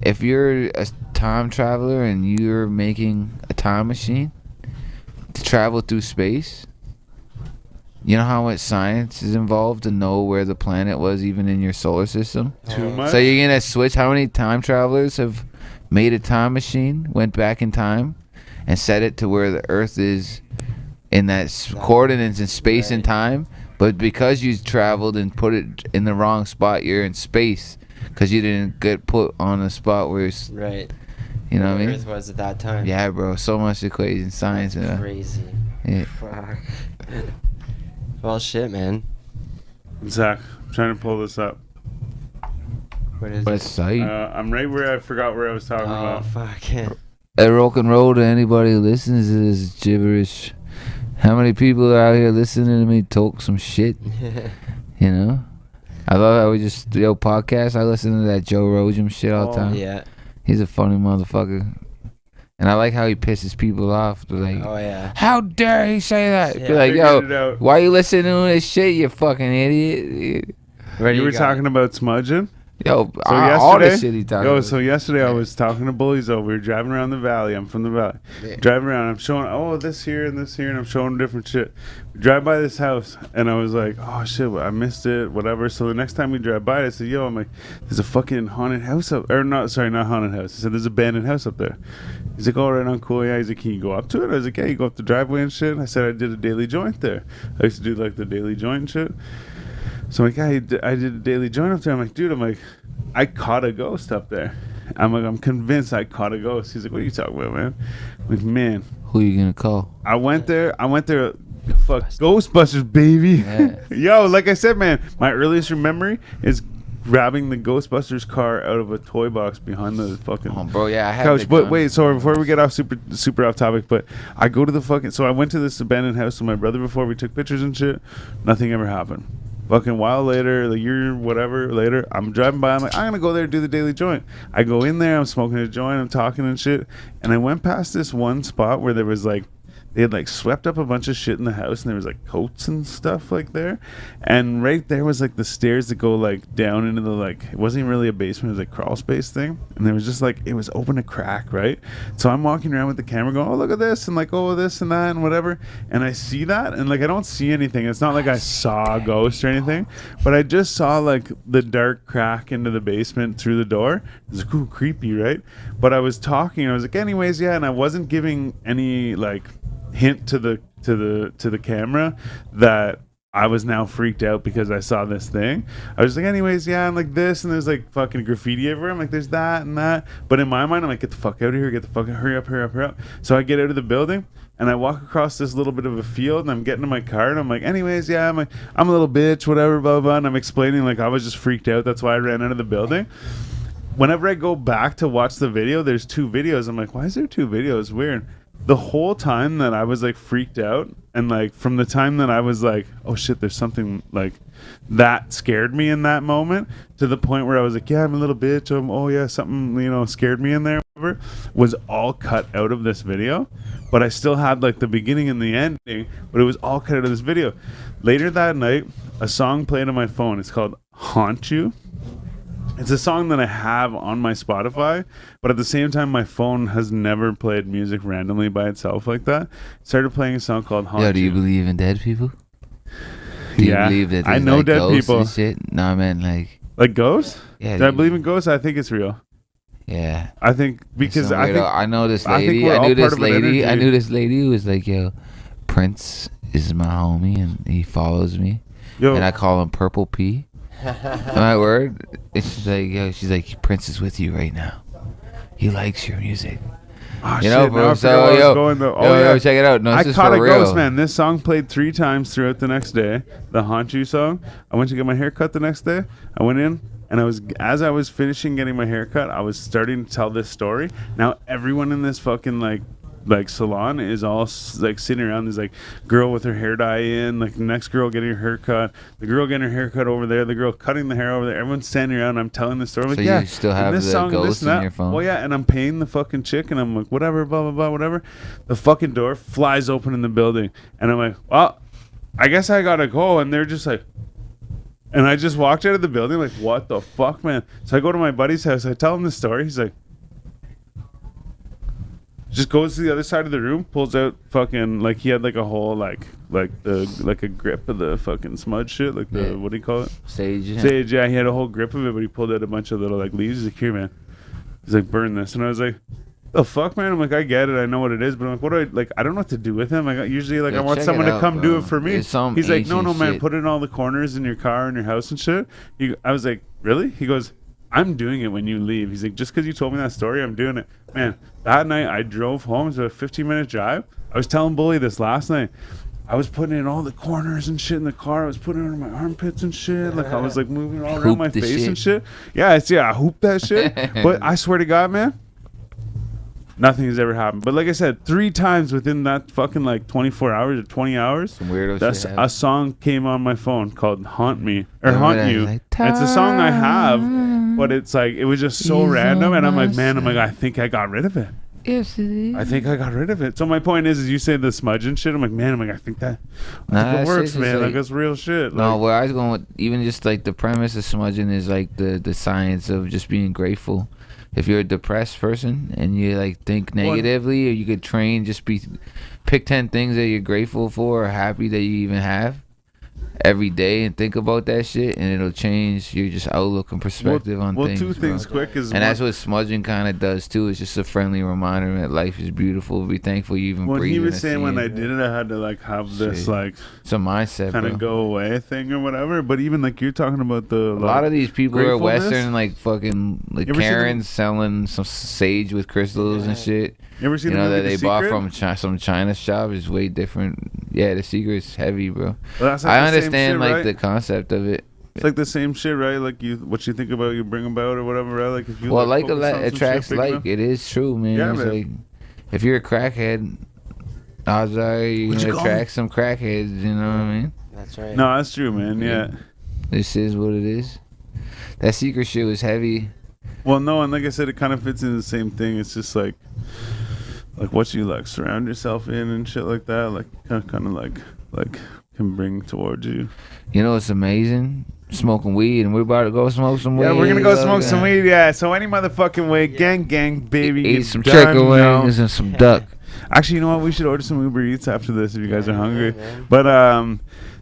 If you're a time traveler and you're making a time machine to travel through space, you know how much science is involved to know where the planet was even in your solar system? Too much. So you're gonna switch. How many time travelers have made a time machine, went back in time, and set it to where the Earth is in that coordinates in space and Right. time? But because you traveled and put it in the wrong spot, you're in space because you didn't get put on a spot where it's, Right. you know what I Where mean? Earth was at that time. Yeah, bro. So much equation science. That's crazy. Yeah. Fuck. Well, shit, man. Zach, I'm trying to pull this up. What is But it? it's sight. I'm right where I forgot where I was talking Oh, about. fuck it. At rock and roll to anybody who listens to this gibberish. How many people are out here listening to me talk some shit? You know? I love how we just podcast. I listen to that Joe Rogan shit all the Oh, time. Yeah. He's a funny motherfucker. And I like how he pisses people off. They're like, Oh, yeah. how dare he say that? Yeah. Be like, Figured it yo, out. why you listening to this shit, you fucking idiot? Where do You were got talking it? about smudging. Yo, So all the yesterday, shit he talking yo, about. so yesterday I was talking to Bullies. We were driving around the valley. I'm from the valley. Yeah. Driving around, I'm showing, oh, this here and this here, and I'm showing different shit. We drive by this house, and I was like, oh shit, I missed it, whatever. So the next time we drive by it, I said, yo, I'm like, there's a fucking haunted house up, or not, sorry, not haunted house. I said, there's an abandoned house up there. He's like, oh, right on, cool. Yeah, he's like, can you go up to it? I was like, yeah, you go up the driveway and shit. I said, I did a daily joint there. I used to do like the daily joint and shit. So I'm like, yeah, I did a daily joint up there. I'm like, dude, I caught a ghost up there. I'm like, I'm convinced I caught a ghost. He's like, what are you talking about, man? I'm like, man. Who you gonna call? I went there. Fuck, Ghostbusters, baby. Yes. Yo, like I said, man, my earliest memory is grabbing the Ghostbusters car out of a toy box behind the fucking Bro, yeah, I had couch. the But gun. wait, sorry, before we get off super off topic, but I go to the fucking, so I went to this abandoned house with my brother before. We took pictures and shit. Nothing ever happened. Fucking while later, the year whatever later, I'm driving by. I'm like, I'm gonna go there and do the daily joint. I go in there. I'm smoking a joint. I'm talking and shit. And I went past this one spot where there was like, they had like swept up a bunch of shit in the house, and there was like coats and stuff like there. And right there was like the stairs that go like down into the, like, it wasn't even really a basement, it was like crawl space thing. And there was just like, it was open a crack, right? So I'm walking around with the camera going, oh, look at this, and like, oh, this and that and whatever. And I see that, and like, I don't see anything. It's not like I saw a ghost or anything, but I just saw like the dark crack into the basement through the door. It was cool, creepy, right? But I was talking, I was like, anyways, yeah, and I wasn't giving any like hint to the camera that I was now freaked out because I saw this thing. I was like, anyways, yeah, I'm like this, and there's like fucking graffiti everywhere. I'm like, there's that and that. But in my mind, I'm like, get the fuck out of here, get the fuck, hurry up, hurry up, hurry up. So I get out of the building and I walk across this little bit of a field, and I'm getting to my car, and I'm like, anyways, yeah, I'm a little bitch, whatever, blah, blah, blah. And I'm explaining like I was just freaked out. That's why I ran out of the building. Whenever I go back to watch the video, there's two videos. I'm like, why is there two videos? Weird. The whole time that I was like freaked out, and like from the time that I was like, oh shit, there's something like that scared me in that moment, to the point where I was like, yeah, I'm a little bitch, oh yeah, something, you know, scared me in there, whatever, was all cut out of this video. But I still had like the beginning and the ending, but it was all cut out of this video. Later that night, a song played on my phone. It's called Haunt You. It's a song that I have on my Spotify, but at the same time, my phone has never played music randomly by itself like that. Started playing a song called Haunt Yo, do you You. believe in dead people? Do you Yeah, believe that I there's, know like, dead ghosts people. and shit? No, man, Like ghosts? yeah. Do I dude. believe in ghosts? I think it's real. Yeah. I think because Some I weirdo- think I know this I think lady. we're I all knew part this of an lady. I energy. knew this lady who was like, yo, Prince is my homie, and he follows me, yo, and I call him Purple P. My word. And she's like, yo, Prince is with you right now. He likes your music. oh, You know, shit, bro. now I forgot So where I was yo, going, though. yo, check it out. No, I this is caught for a real. ghost, man. This song played 3 times throughout the next day. The Haunt You song. I went to get my hair cut the next day. I went in, and as I was finishing getting my hair cut, I was starting to tell this story. Now everyone in this fucking like salon is all like sitting around. There's like girl with her hair dye in, like the next girl getting her hair cut, the girl getting her hair cut over there, the girl cutting the hair over there. Everyone's standing around. I'm telling the story. I'm So like, yeah, you still and have this the song and ghost this and in that. your phone? Well, yeah, and I'm paying the fucking chick, and I'm like, whatever, blah blah blah, whatever. The fucking door flies open in the building, and I'm like, well, I guess I gotta go. And they're just like. And I just walked out of the building like, what the fuck, man? So I go to my buddy's house. I tell him the story. He's like, just goes to the other side of the room, pulls out fucking, like, he had like a whole like a grip of the fucking smudge shit, like the, Yeah. what do you call it? Sage. Yeah. Sage. Yeah, he had a whole grip of it, but he pulled out a bunch of little like leaves. He's like, here, man. He's like, burn this. And I was like, the fuck, man? I'm like, I get it, I know what it is, but I'm like, what do I like? I don't know what to do with him. Like, usually, like, Yo, I want check someone it to out, come do bro. it for me. It's some He's like, no, ancient man, shit. put it in all the corners in your car and your house and shit. I was like, really? He goes, I'm doing it when you leave. He's like, just because you told me that story, I'm doing it. Man, that night I drove home. It was a 15-minute drive. I was telling Bully this last night. I was putting in all the corners and shit in the car. I was putting it in my armpits and shit. Like, I was like moving it all around Hoop my the face shit. and shit. Yeah, I hooped that shit. But I swear to God, man, nothing has ever happened. But like I said, 3 times within that fucking like 24 hours or 20 hours, Some weirdo that's shit. a song came on my phone called "Haunt Me" or Yeah, "Haunt but You." like, It's a song I have, but it's like it was just so random, and I'm like, man, I think I got rid of it. Yes, it is. I think I got rid of it. So my point is you say the smudge and shit. I'm like, man, I think that Nah, it works, shit's man. like- Like that's real shit. No, Like, where I was going with, even just like the premise of smudging is like the science of just being grateful. If you're a depressed person and you like think negatively, or you could train, just pick 10 things that you're grateful for or happy that you even have every day, and think about that shit, and it'll change your just outlook and perspective on things. two bro. things quick is And that's what smudging kind of does too. It's just a friendly reminder that life is beautiful. Be thankful you even when breathe. he was saying when I did it, I had to like have this Shit. like it's a mindset, kind bro. of go away thing or whatever. But even like you're talking about the A lot of these people are gratefulness. Western, like fucking like You ever seen Karens selling some sage with crystals and shit. You ever seen You the know movie that they The bought Secret? from some China shop is way different. Yeah, The Secret's heavy, bro. Well, that's like I the same understand shit, like right? the concept of it. It's like the same shit, right? Like what you think about, you bring about or whatever, right? Like if you Well, like focus on some shit, attracts pick it like. up. It is true, man. Yeah, It's man. like if you're a crackhead, odds are you're What'd you gonna call attract some crackheads. You know what I mean? That's right. No, that's true, man. Yeah. This is what it is. That Secret shit was heavy. Well, no, and like I said, it kind of fits in the same thing. It's just like what you like surround yourself in and shit like that. Like kind of like can bring towards you. You know what's amazing? Smoking weed, and we're about to go smoke some weed. Yeah, we're gonna go smoke Okay. some weed. Yeah, so any motherfucking way, gang, baby. Eat you some done chicken know. wings and some duck. Actually, you know what? We should order some Uber Eats after this if you guys are hungry. man. But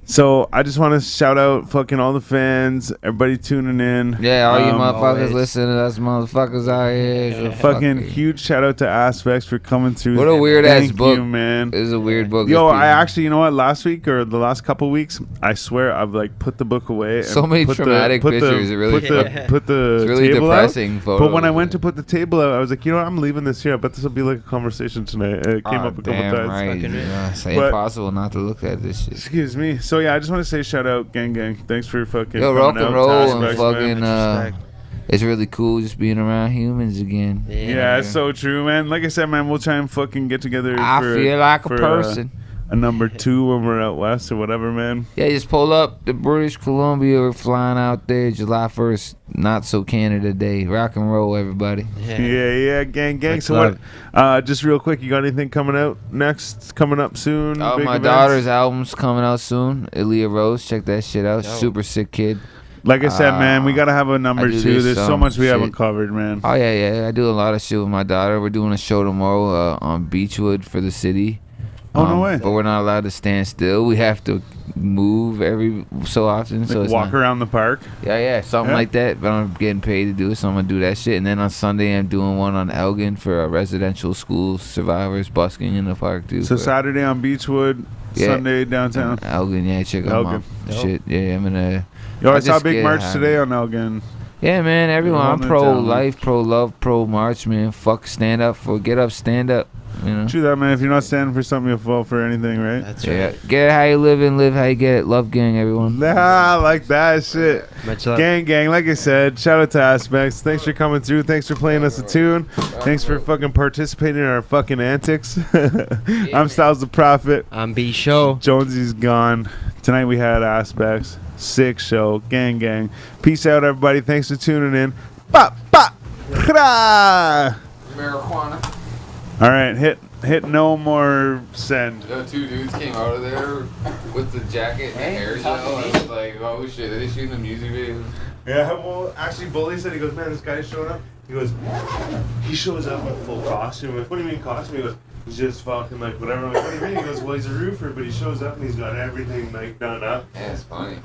so I just want to shout out fucking all the fans, everybody tuning in. Yeah, all you motherfuckers always. listening to us motherfuckers out here. So Fucking fuck it. huge shout out to Aspects for coming through. What a weird ass Thank book. you, man. This is a weird book. Yo, It's I actually, you know what? Last week or the last couple weeks, I swear I've like put the book away. and So many put traumatic pictures. It really put the it's really table depressing out. photos. But when I went to put the table out, I was like, you know what? I'm leaving this here. I bet this will be like a conversation tonight. It came up a couple damn times. right. Fucking Yeah, it's But- impossible not to look at this shit. Excuse me. So yeah, I just want to say shout out, gang. Thanks for fucking. Yo, coming rock and out. roll and Aspects, man. fucking. It's really cool just being around humans again. Yeah, it's so true, man. Like I said, man, we'll try and fucking get together. I for, feel like a for, person. a number 2 when we're out west or whatever, man. Yeah, just pull up to British Columbia. We're flying out there July 1st. Not so Canada Day. Rock and roll, everybody. Yeah, gang. Much So what? Just real quick, you got anything coming out next? Coming up soon? Oh, Big my events? daughter's album's coming out soon. Aaliyah Rose, check that shit out. Dope. Super sick kid. Like I said, man, we gotta have a number I do 2. this, There's so much we shit. haven't covered, man. Oh yeah. I do a lot of shit with my daughter. We're doing a show tomorrow on Beechwood for the city. Oh, no way. But we're not allowed to stand still. We have to move every so often. So Like it's walk not, around the park. Yeah, something Yeah. like that. But I'm getting paid to do it, so I'm gonna do that shit. And then on Sunday, I'm doing one on Elgin for residential school survivors busking in the park too. So for- Saturday on Beechwood, Yeah. Sunday downtown. Elgin, yeah, check out Elgin. my shit. Yeah, I'm gonna. Yo, I I saw a just big get march high. today on Elgin. Yeah, man, everyone. You're I'm holding it pro down, man. life, pro love, pro march, man. Fuck, stand up for, get up, stand up. You know. True that, man. If you're not standing for something, you'll fall for anything, right? That's Yeah, right. get it how you live and live how you get it. Love gang, everyone. Nah, like that shit. Much love. Gang, like I said, shout out to Aspects. Thanks for coming through. Thanks for playing us a tune. Thanks for fucking participating in our fucking antics. I'm Styles the Prophet. I'm B Show. Jonesy's gone. Tonight we had Aspects. Sick show. Gang. Peace out, everybody. Thanks for tuning in. Ba, ba, kra. Marijuana. All right, hit no more send. The two dudes came out of there with the jacket and the hair gel. I was like, oh shit, are they shooting the music videos? Yeah, well, actually, Bully said, he goes, man, this guy's showing up. He goes, he shows up with full costume. Like, what do you mean costume? He goes, he's just fucking like whatever. I'm like, what do you mean? He goes, well, he's a roofer, but he shows up and he's got everything like done up. Yeah, it's funny.